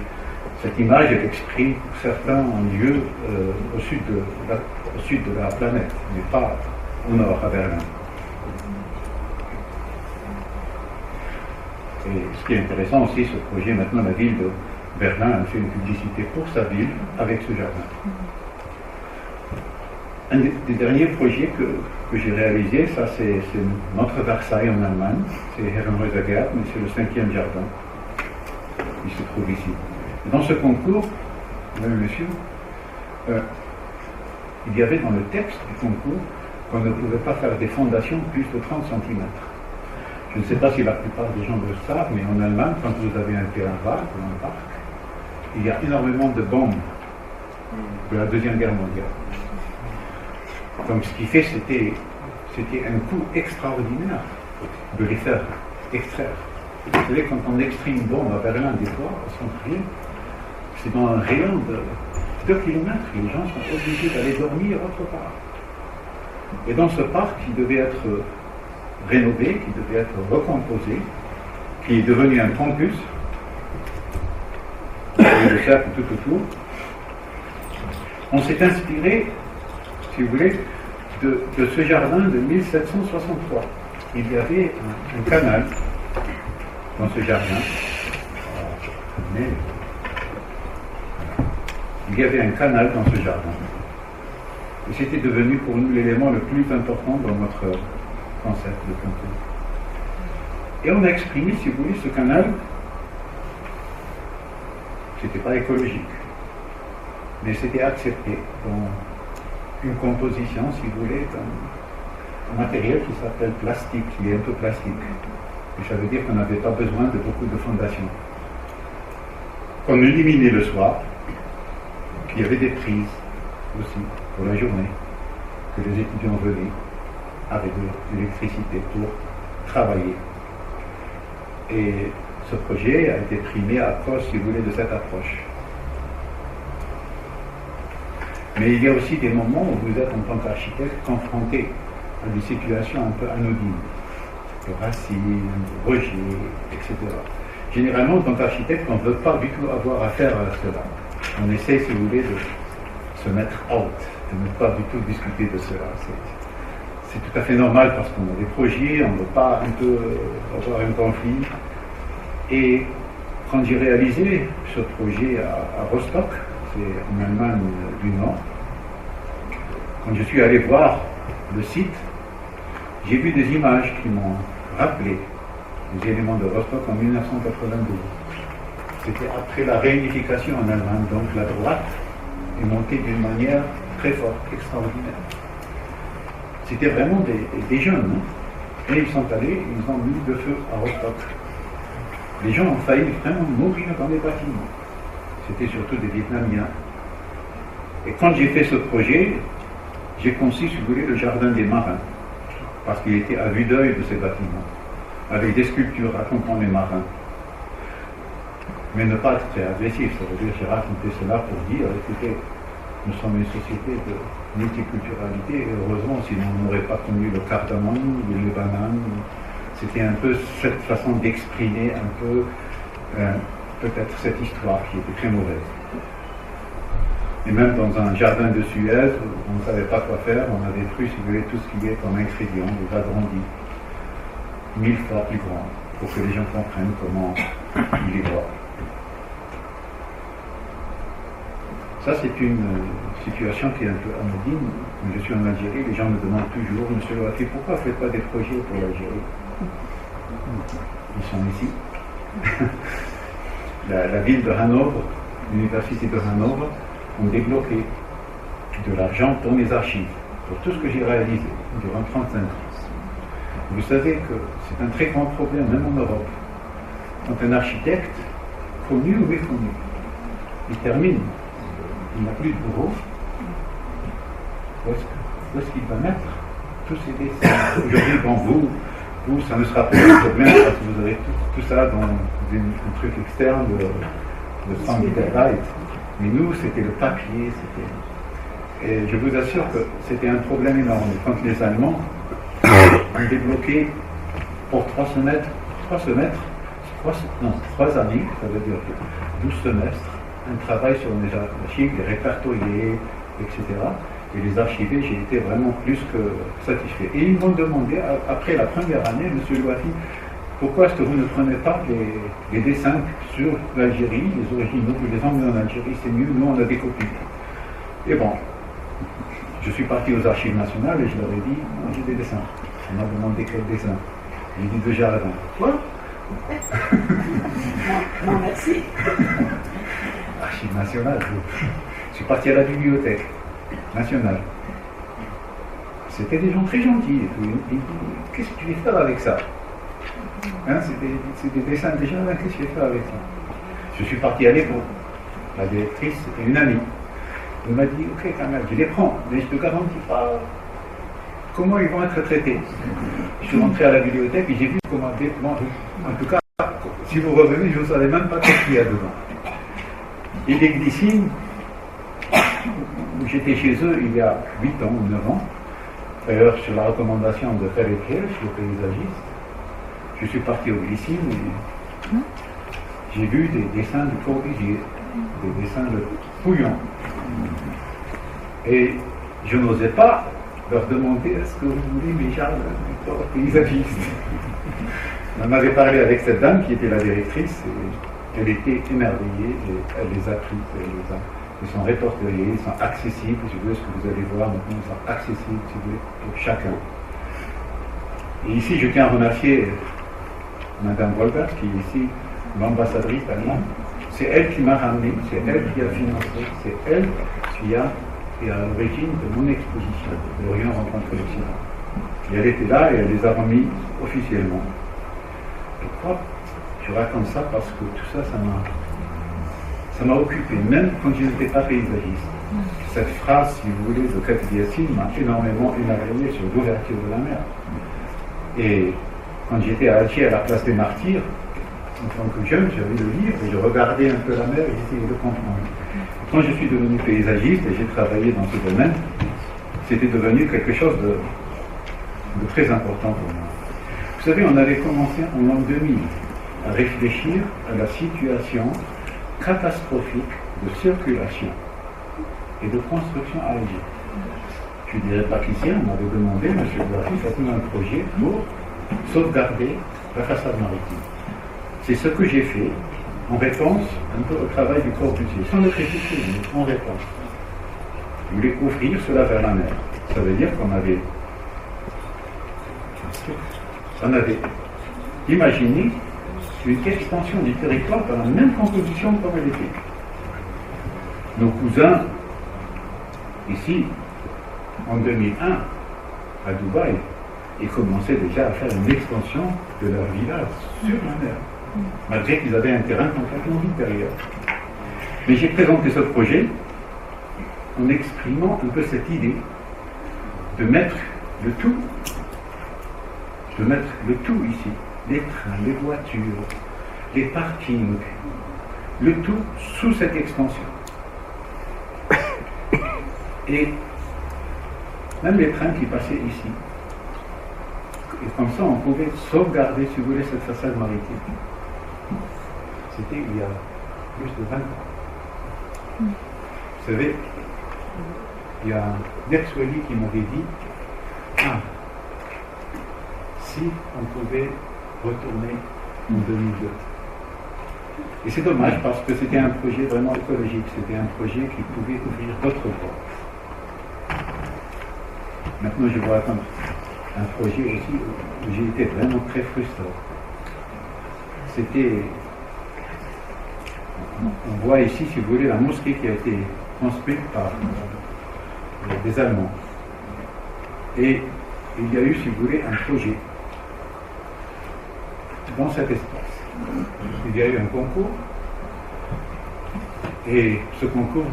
cette image, elle exprime certains lieux au sud de la planète, mais pas au nord, à Berlin. Et ce qui est intéressant aussi, ce projet, maintenant, la ville de Berlin a fait une publicité pour sa ville avec ce jardin. Un des derniers projets que j'ai réalisé, ça c'est notre Versailles en Allemagne, c'est Herrenhäuser Gärten, mais c'est le 5e jardin. Il se trouve ici. Dans ce concours, mesdames et messieurs, il y avait dans le texte du concours qu'on ne pouvait pas faire des fondations plus de 30 cm. Je ne sais pas si la plupart des gens le savent, mais en Allemagne, quand vous avez un terrain vague ou un parc, il y a énormément de bombes de la Deuxième Guerre mondiale. Donc ce qui fait, c'était un coût extraordinaire de les faire extraire. Vous savez, quand on extrait une bombe à Berlin des toits, à centre-ville, c'est dans un rayon de 2 km, les gens sont obligés d'aller dormir autre part. Et dans ce parc, qui devait être rénové, qui devait être recomposé, qui est devenu un campus, avec le cercle tout autour, on s'est inspiré, si vous voulez, de ce jardin de 1763. Il y avait un canal dans ce jardin. Il y avait un canal dans ce jardin. Et c'était devenu pour nous l'élément le plus important dans notre concept de concours. Et on a exprimé, si vous voulez, ce canal. C'était pas écologique, mais c'était accepté dans une composition, si vous voulez, d'un matériel qui s'appelle plastique, qui est un peu plastique. Et ça veut dire qu'on n'avait pas besoin de beaucoup de fondations. Qu'on éliminait le soir, qu'il y avait des prises aussi pour la journée, que les étudiants venaient avec de l'électricité pour travailler. Et ce projet a été primé à cause, si vous voulez, de cette approche. Mais il y a aussi des moments où vous êtes, en tant qu'architecte, confronté à des situations un peu anodines, de racisme, de rejet, etc. Généralement, en tant qu'architecte, on ne veut pas du tout avoir affaire à cela. On essaie, si vous voulez, de se mettre out, de ne pas du tout discuter de cela. C'est tout à fait normal parce qu'on a des projets, on ne veut pas un peu avoir un conflit. Et quand j'ai réalisé ce projet à Rostock, c'est en Allemagne du Nord, quand je suis allé voir le site, j'ai vu des images qui m'ont rappelé les éléments de Rostock en 1992. C'était après la réunification en Allemagne, donc la droite est montée d'une manière très forte, extraordinaire. C'était vraiment des jeunes, hein? Et ils sont allés, ils ont mis le feu à Rostock. Les gens ont failli vraiment mourir dans les bâtiments. C'était surtout des Vietnamiens. Et quand j'ai fait ce projet, j'ai conçu, si vous voulez, le jardin des marins, parce qu'il était à vue d'œil de ces bâtiments, avec des sculptures racontant les marins. Mais ne pas être très agressif, ça veut dire j'ai raconté cela pour dire, écoutez, nous sommes une société de multiculturalité, et heureusement, sinon on n'aurait pas connu le cardamome, les bananes. C'était un peu cette façon d'exprimer un peu peut-être cette histoire qui était très mauvaise. Et même dans un jardin de Suez, on ne savait pas quoi faire, on a détruit, si vous voulez, tout ce qu'il y a comme ingrédient, des agrandis, 1000 fois plus grands, pour que les gens comprennent comment ils les voient. Ça, c'est une situation qui est un peu anodine. Quand je suis en Algérie, les gens me demandent toujours, Monsieur Louafi, pourquoi vous ne faites pas des projets pour l'Algérie? Ils sont ici. La ville de Hanovre, l'université de Hanovre, ont débloqué de l'argent dans les archives pour tout ce que j'ai réalisé durant 35 ans. Vous savez que c'est un très grand problème, même en Europe. Quand un architecte, connu ou méconnu, il termine, il n'a plus de bureau, où est-ce qu'il va mettre tous ces dessins? Aujourd'hui, bon, vous, ça ne sera pas un problème parce que vous aurez tout ça dans un truc externe de 100 mégabytes. Mais nous, c'était le papier, et je vous assure que c'était un problème énorme. Quand les Allemands ont débloqué pour 3 années, ça veut dire 12 semestres, un travail sur les archives, les répertoriés, etc. Et les archivés, j'ai été vraiment plus que satisfait. Et ils m'ont demandé, après la première année, Monsieur Louafi, pourquoi est-ce que vous ne prenez pas les dessins sur l'Algérie, les originaux, vous les emmenez en Algérie, c'est mieux, nous on a des copies. Et bon, je suis parti aux archives nationales et je leur ai dit, moi j'ai des dessins. On m'a demandé quel dessin. J'ai dit de jardin. Quoi? Non, merci. archives nationales. Je suis parti à la bibliothèque nationale. C'était des gens très gentils. Qu'est-ce que tu veux faire avec ça? Hein, c'est des dessins déjà, qu'est-ce que tu veux faire avec ça? Je suis parti à l'époque. La directrice, c'était une amie. Elle m'a dit, ok, quand même, je les prends, mais je ne te garantis pas comment ils vont être traités. Je suis rentré à la bibliothèque et j'ai vu comment en tout cas, si vous revenez, je ne savais même pas ce qu'il y a dedans. Et les glycines, j'étais chez eux il y a 8 ans ou 9 ans, d'ailleurs sur la recommandation de Frédéric Hirsch, le paysagiste. Je suis parti au glycine et j'ai vu des dessins de Corbusier, des dessins de Pouillon. Et je n'osais pas leur demander est-ce que vous voulez mes jardins paysagistes. On avait parlé avec cette dame qui était la directrice et elle était émerveillée et elle les a pris, ils sont répertoriés, ils sont accessibles, si vous voulez, ce que vous allez voir maintenant, ils sont accessibles, si vous voulez, pour chacun. Et ici, je tiens à remercier Madame Wolbert, qui est ici l'ambassadrice allemande. C'est elle qui m'a ramené, c'est elle qui a financé, c'est elle qui est à l'origine de mon exposition, de l'Orient rencontre l'Occident. Et elle était là et elle les a remis officiellement. Pourquoi je raconte ça? Parce que tout ça, ça m'a occupé, même quand je n'étais pas paysagiste. Cette phrase, si vous voulez, de Khaled Yassine m'a énormément émerveillé sur l'ouverture de la mer. Et quand j'étais à Alger, à la place des Martyrs, en tant que jeune, j'avais le livre et je regardais un peu la mer et j'essayais de comprendre. Quand je suis devenu paysagiste et j'ai travaillé dans ce domaine, c'était devenu quelque chose de très important pour moi. Vous savez, on avait commencé en l'an 2000 à réfléchir à la situation catastrophique de circulation et de construction à Alger. Je ne dirais pas qu'ici, on m'avait demandé, M. Bouafi, faites-nous un projet pour sauvegarder la façade maritime. C'est ce que j'ai fait en réponse un peu au travail du Corbusier, sans le critiquer, mais en réponse. Je voulais ouvrir cela vers la mer. Ça veut dire qu'on avait imaginé une extension du territoire dans la même composition comme elle était. Nos cousins, ici, en 2001, à Dubaï, ils commençaient déjà à faire une extension de leur village sur la mer, malgré qu'ils avaient un terrain complètement supérieur. Mais j'ai présenté ce projet en exprimant un peu cette idée de mettre le tout ici, les trains, les voitures, les parkings, le tout sous cette extension. Et même les trains qui passaient ici. Et comme ça, on pouvait sauvegarder, si vous voulez, cette façade maritime. C'était il y a plus de 20 ans. Vous savez, il y a Nersueli qui m'avait dit si on pouvait retourner en 2002. Et c'est dommage parce que c'était un projet vraiment écologique, c'était un projet qui pouvait ouvrir d'autres voies. Maintenant, je vous raconte un projet aussi où j'ai été vraiment très frustré. C'était, on voit ici, si vous voulez, la mosquée qui a été construite par des Allemands. Et il y a eu, si vous voulez, un projet dans cet espace. Il y a eu un concours et ce concours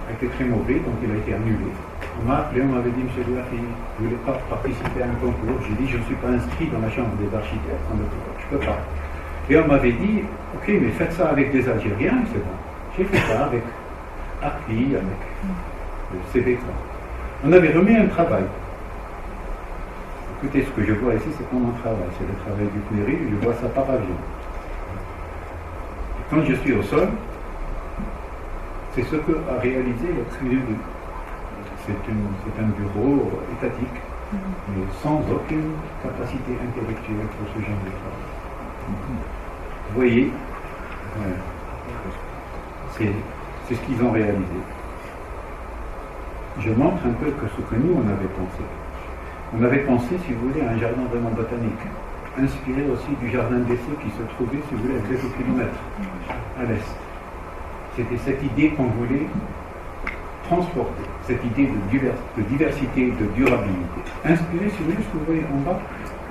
a été très mauvais, donc il a été annulé. On m'a appelé, on m'avait dit, M. Bouafi, vous ne voulez pas participer à un concours? J'ai dit, je ne suis pas inscrit dans la chambre des architectes, je ne peux pas. Et on m'avait dit, ok, mais faites ça avec des Algériens, c'est bon. J'ai fait ça avec ACLI, avec le CBK. On avait remis un travail. Écoutez, ce que je vois ici, c'est pas mon travail, c'est le travail du CNRI, je vois ça par avion. Et quand je suis au sol, c'est ce qu'a réalisé le CNRI. C'est un bureau étatique, mais sans aucune capacité intellectuelle pour ce genre de travail. Vous voyez, c'est ce qu'ils ont réalisé. Je montre un peu que ce que nous, on avait pensé. On avait pensé, si vous voulez, à un jardin vraiment botanique, inspiré aussi du jardin d'essai qui se trouvait, si vous voulez, à quelques kilomètres à l'est. c'était cette idée qu'on voulait transporter, cette idée de diversité, de durabilité, inspirée, si vous voulez, ce que vous voyez en bas,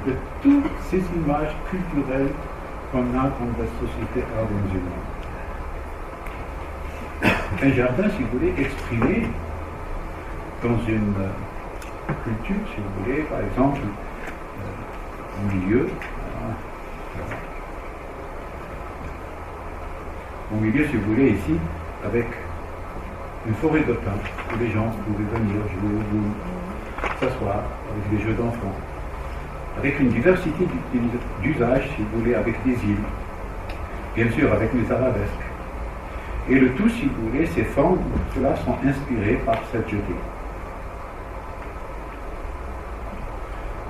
de toutes ces images culturelles qu'on a dans la société arabe-musulmane. Un jardin, si vous voulez, exprimé dans une culture, si vous voulez, par exemple, au milieu, si vous voulez, ici, avec une forêt de pins, où les gens pouvaient venir jouer, s'asseoir, avec des jeux d'enfants, avec une diversité d'usages, si vous voulez, avec des îles, bien sûr avec les arabesques. Et le tout, si vous voulez, ces formes, ceux-là sont inspirés par cette jetée.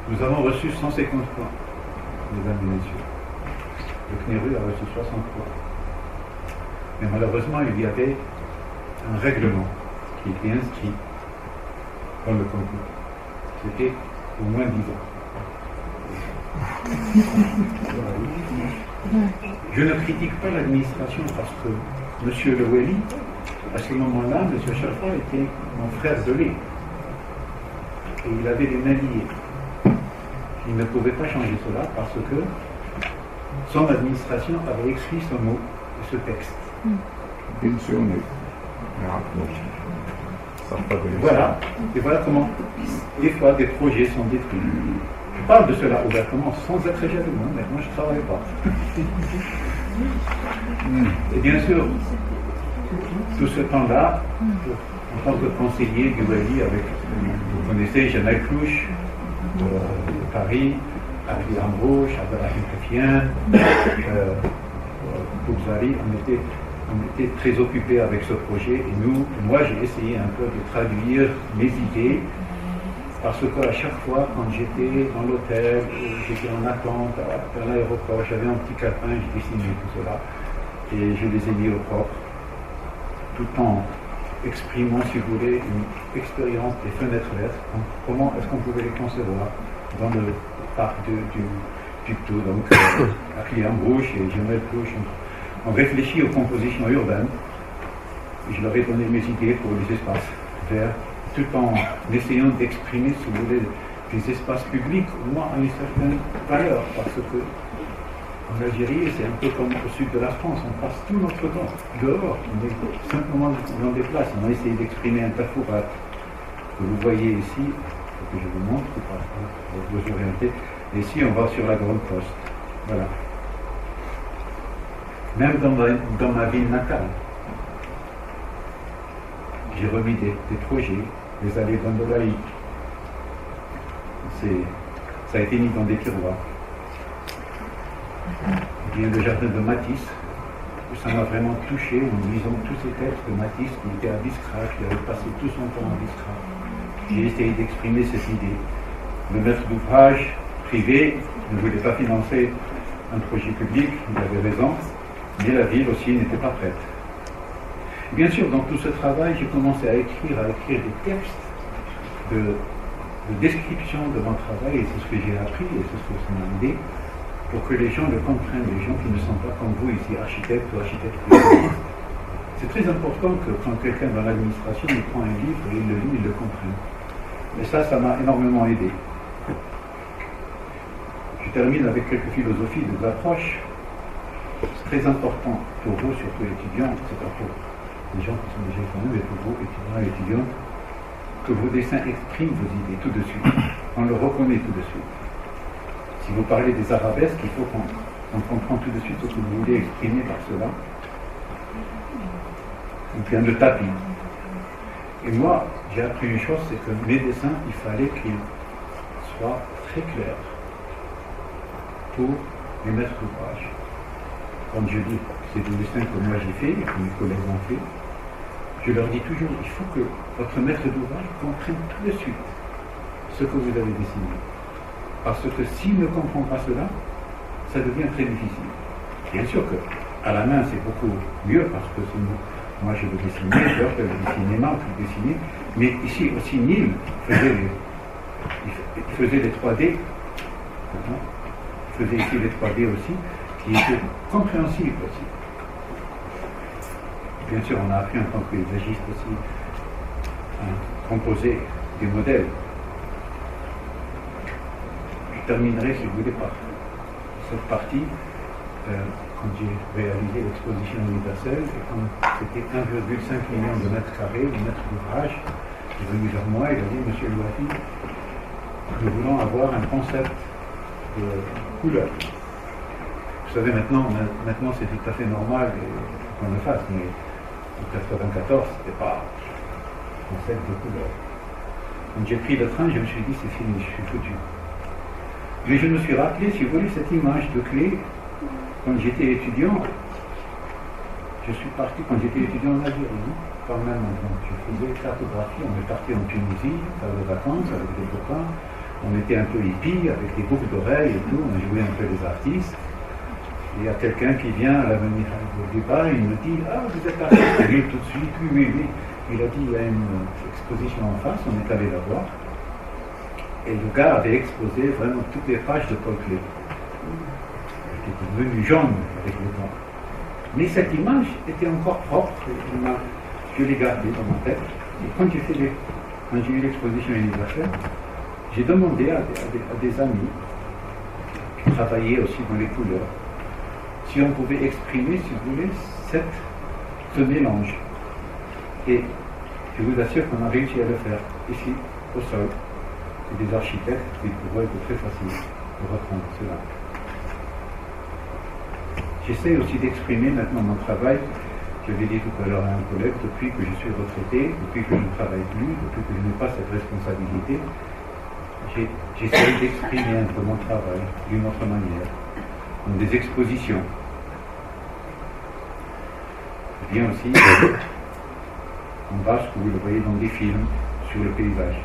Nous avons reçu 150 points, mesdames et messieurs. Le CNERU a reçu 60 points. Mais malheureusement, il y avait un règlement qui était inscrit dans le concours. C'était au moins 10 ans. Je ne critique pas l'administration parce que M. Le Weli, à ce moment-là, M. Chafa était mon frère de lait. Et il avait des mains liées. Il ne pouvait pas changer cela parce que son administration avait écrit ce mot et ce texte. Voilà. Et voilà comment, des fois, des projets sont détruits. Je parle de cela ouvertement, sans exagérer, mais moi je ne travaille pas. Et bien sûr, tout ce temps-là, en tant que conseiller du Wali, avec, vous connaissez Janel Clouche, de Paris, Ali Ambrouche, Abdelrahim Kafian, Boubzari, on était très occupés avec ce projet et moi j'ai essayé un peu de traduire mes idées parce qu'à chaque fois quand j'étais dans l'hôtel, j'étais en attente à l'aéroport, j'avais un petit calepin, j'ai dessiné tout cela et je les ai mis au propre tout en exprimant, si vous voulez, une expérience des fenêtres vertes. Comment est-ce qu'on pouvait les concevoir dans le parc du Pto, donc Ali Ambrouche et Janel Clouche. On réfléchit aux compositions urbaines et je leur ai donné mes idées pour les espaces verts, tout en essayant d'exprimer, si vous voulez, des espaces publics, au moins à une certaine valeur, parce que en Algérie, c'est un peu comme au sud de la France, on passe tout notre temps dehors, on est simplement dans des places, on a essayé d'exprimer un tafourat que vous voyez ici, que je vous montre, pour vous orienter. Et ici, on va sur la Grande Poste. Voilà. Même dans ma ville natale, j'ai remis des projets, les allées gondolaïques. Ça a été mis dans des tiroirs. Il y a le jardin de Matisse, où ça m'a vraiment touché en lisant tous ces textes de Matisse qui était à Biskra, qui avait passé tout son temps à Biskra. J'ai essayé d'exprimer cette idée. Le maître d'ouvrage privé ne voulait pas financer un projet public, il avait raison. Mais la ville aussi n'était pas prête. Bien sûr, dans tout ce travail, j'ai commencé à écrire des textes de description de mon travail, et c'est ce que j'ai appris, et c'est ce que ça m'a aidé, pour que les gens le comprennent, les gens qui ne sont pas comme vous ici, architectes ou architectes. C'est très important que quand quelqu'un dans l'administration il prend un livre, et il le lit, il le comprenne. Et ça m'a énormément aidé. Je termine avec quelques philosophies, des approches. C'est très important pour vous, surtout étudiants, c'est pas pour les gens qui sont déjà formés, mais pour vous, étudiants et étudiantes, que vos dessins expriment vos idées tout de suite. On le reconnaît tout de suite. Si vous parlez des arabesques, il faut qu'on comprend tout de suite ce que vous voulez exprimer par cela. Ou bien le tapis. Et moi, j'ai appris une chose, c'est que mes dessins, il fallait qu'ils soient très clairs pour les maîtres d'ouvrage. Quand je dis c'est des dessins que moi j'ai fait et que mes collègues ont fait, je leur dis toujours, il faut que votre maître d'ouvrage comprenne tout de suite ce que vous avez dessiné. Parce que s'il ne comprend pas cela, ça devient très difficile. Bien sûr qu'à la main, c'est beaucoup mieux parce que moi je veux dessiner, d'autres le cinéma, je dessiner, mais ici aussi Nil faisait les 3D, il faisait ici les 3D aussi, qui étaient compréhensibles aussi. Bien sûr, on a appris en tant que paysagiste aussi à composer des modèles. Je terminerai, si vous voulez, par cette partie. Quand j'ai réalisé l'exposition universelle, et quand c'était 1,5 million de mètres carrés, de mètres d'ouvrage, il est venu vers moi et il a dit, Monsieur Louafi, nous voulons avoir un concept de couleur. Vous savez, maintenant c'est tout à fait normal qu'on le fasse, mais en 1994, c'était pas un concept de couleur. Quand j'ai pris le train, je me suis dit, c'est fini, je suis foutu. Mais je me suis rappelé, si vous voulez, cette image de clé. Quand j'étais étudiant, je suis parti quand j'étais étudiant en Algérie, quand même, donc je faisais cartographie, on est parti en Tunisie, faire des vacances avec des copains, on était un peu hippies, avec des boucles d'oreilles et tout, on jouait un peu les artistes. Et il y a quelqu'un qui vient à l'avenir du bas, il me dit, ah, vous êtes artiste, et lui tout de suite, oui. Il a dit, il y a une exposition en face, on est allé la voir, et le gars avait exposé vraiment toutes les pages de Paul Klee. Était devenu jaune avec le temps. Mais cette image était encore propre, je l'ai gardée dans ma tête. Et quand j'ai eu l'exposition universelle, j'ai demandé à des amis qui travaillaient aussi dans les couleurs si on pouvait exprimer, si vous voulez, ce mélange. Et je vous assure qu'on a réussi à le faire ici, au sol. C'est des architectes qui pourraient être très facile de reprendre cela. J'essaie aussi d'exprimer maintenant mon travail. Je l'ai dit tout à l'heure à un collègue, depuis que je suis retraité, depuis que je ne travaille plus, depuis que je n'ai pas cette responsabilité, j'essaie d'exprimer un peu mon travail d'une autre manière, dans des expositions. Bien aussi, en bas, ce que vous le voyez dans des films sur le paysage.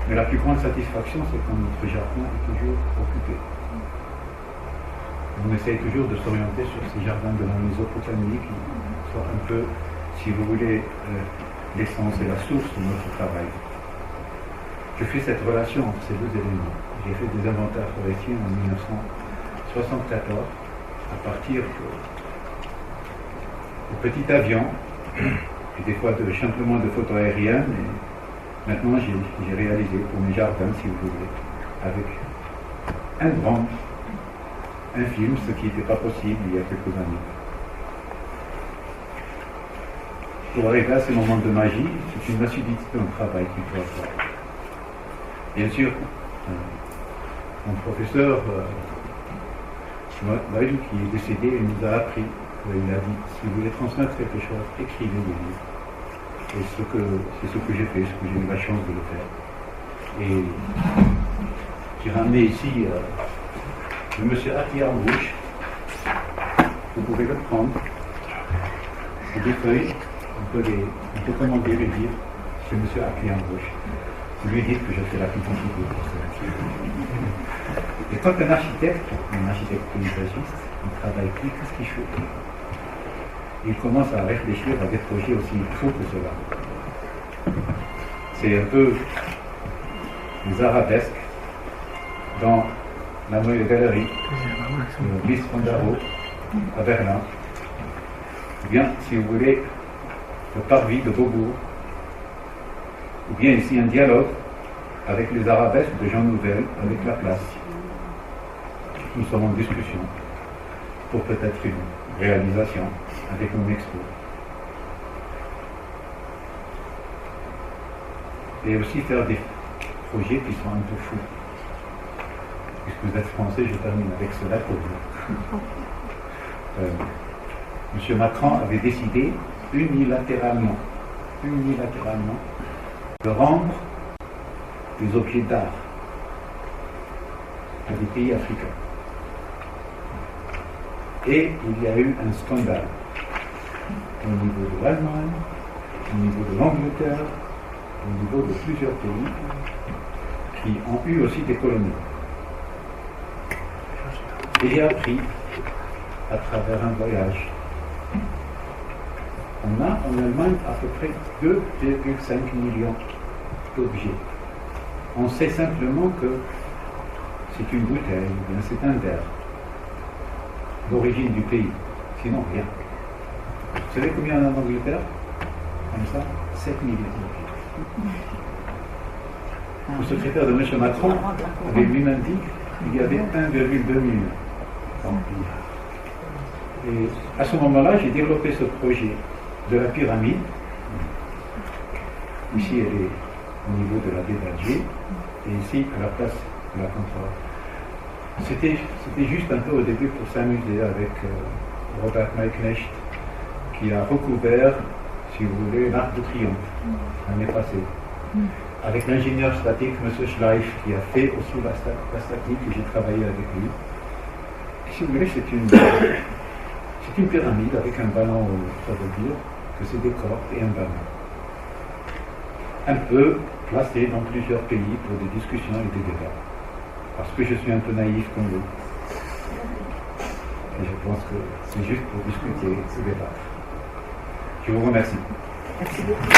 Mais la plus grande satisfaction, c'est quand notre jardin est toujours occupé. On essaye toujours de s'orienter sur ces jardins de la Mésopotamie qui sont un peu, si vous voulez, l'essence et la source de notre travail. Je fais cette relation entre ces deux éléments. J'ai fait des inventaires forestiers en 1974 à partir de petits avions et des fois simplement de photos aériennes. Et maintenant, j'ai réalisé pour mes jardins, si vous voulez, avec un drone, un film, ce qui n'était pas possible il y a quelques années. Pour arriver à ces moments de magie, c'est une assiduité dans le travail qu'il faut avoir. Bien sûr, mon professeur, Baïdou, qui est décédé, il nous a appris, il a dit, si vous voulez transmettre quelque chose, écrivez des livres. Et c'est ce que j'ai fait, ce que j'ai eu la chance de le faire. Et j'ai ramené ici le monsieur Aki en bouche. Vous pouvez le prendre. C'est des feuilles, on peut commander le livre. C'est monsieur Aki en bouche. Vous lui dites que je fais la publicité pour ça. Et quand un architecte paysagiste, il travaille plus, qu'est-ce qu'il fait? Il commence à réfléchir à des projets aussi fous que cela. C'est un peu les arabesques dans la Neue Galerie, le Bis Fondaro, à Berlin. Ou bien, si vous voulez, le Parvis de Beaubourg. Ou bien ici un dialogue avec les arabesques de Jean Nouvel, avec la place. Nous sommes en discussion pour peut-être une réalisation avec mon expo. Et aussi faire des projets qui sont un peu fous. Puisque vous êtes français, je termine avec cela pour vous. Monsieur Macron avait décidé unilatéralement de rendre des objets d'art à des pays africains. Et il y a eu un scandale au niveau de l'Allemagne, au niveau de l'Angleterre, au niveau de plusieurs pays qui ont eu aussi des colonies. Et j'ai appris à travers un voyage. On a en Allemagne à peu près 2,5 millions d'objets. On sait simplement que c'est une bouteille, c'est un verre d'origine du pays, sinon rien. Vous savez combien en Angleterre? Comme ça? 7 millions. Le secrétaire de M. Macron avait lui-même dit qu'il y avait 1,2 million. Et à ce moment-là, j'ai développé ce projet de la pyramide. Ici, elle est au niveau de la baie d'Alger, et ici, à la place de la Concorde. C'était juste un peu au début pour s'amuser avec Robert Meiknecht, qui a recouvert, si vous voulez, l'Arc de Triomphe l'année passée. Avec l'ingénieur statique, M. Schleif, qui a fait aussi la statique, et j'ai travaillé avec lui. Si vous voulez, c'est une pyramide avec un ballon, ça veut dire que c'est des cordes et un ballon. Un peu placé dans plusieurs pays pour des discussions et des débats. Parce que je suis un peu naïf comme vous. Et je pense que c'est juste pour discuter et débattre. Je vous remercie. Merci beaucoup.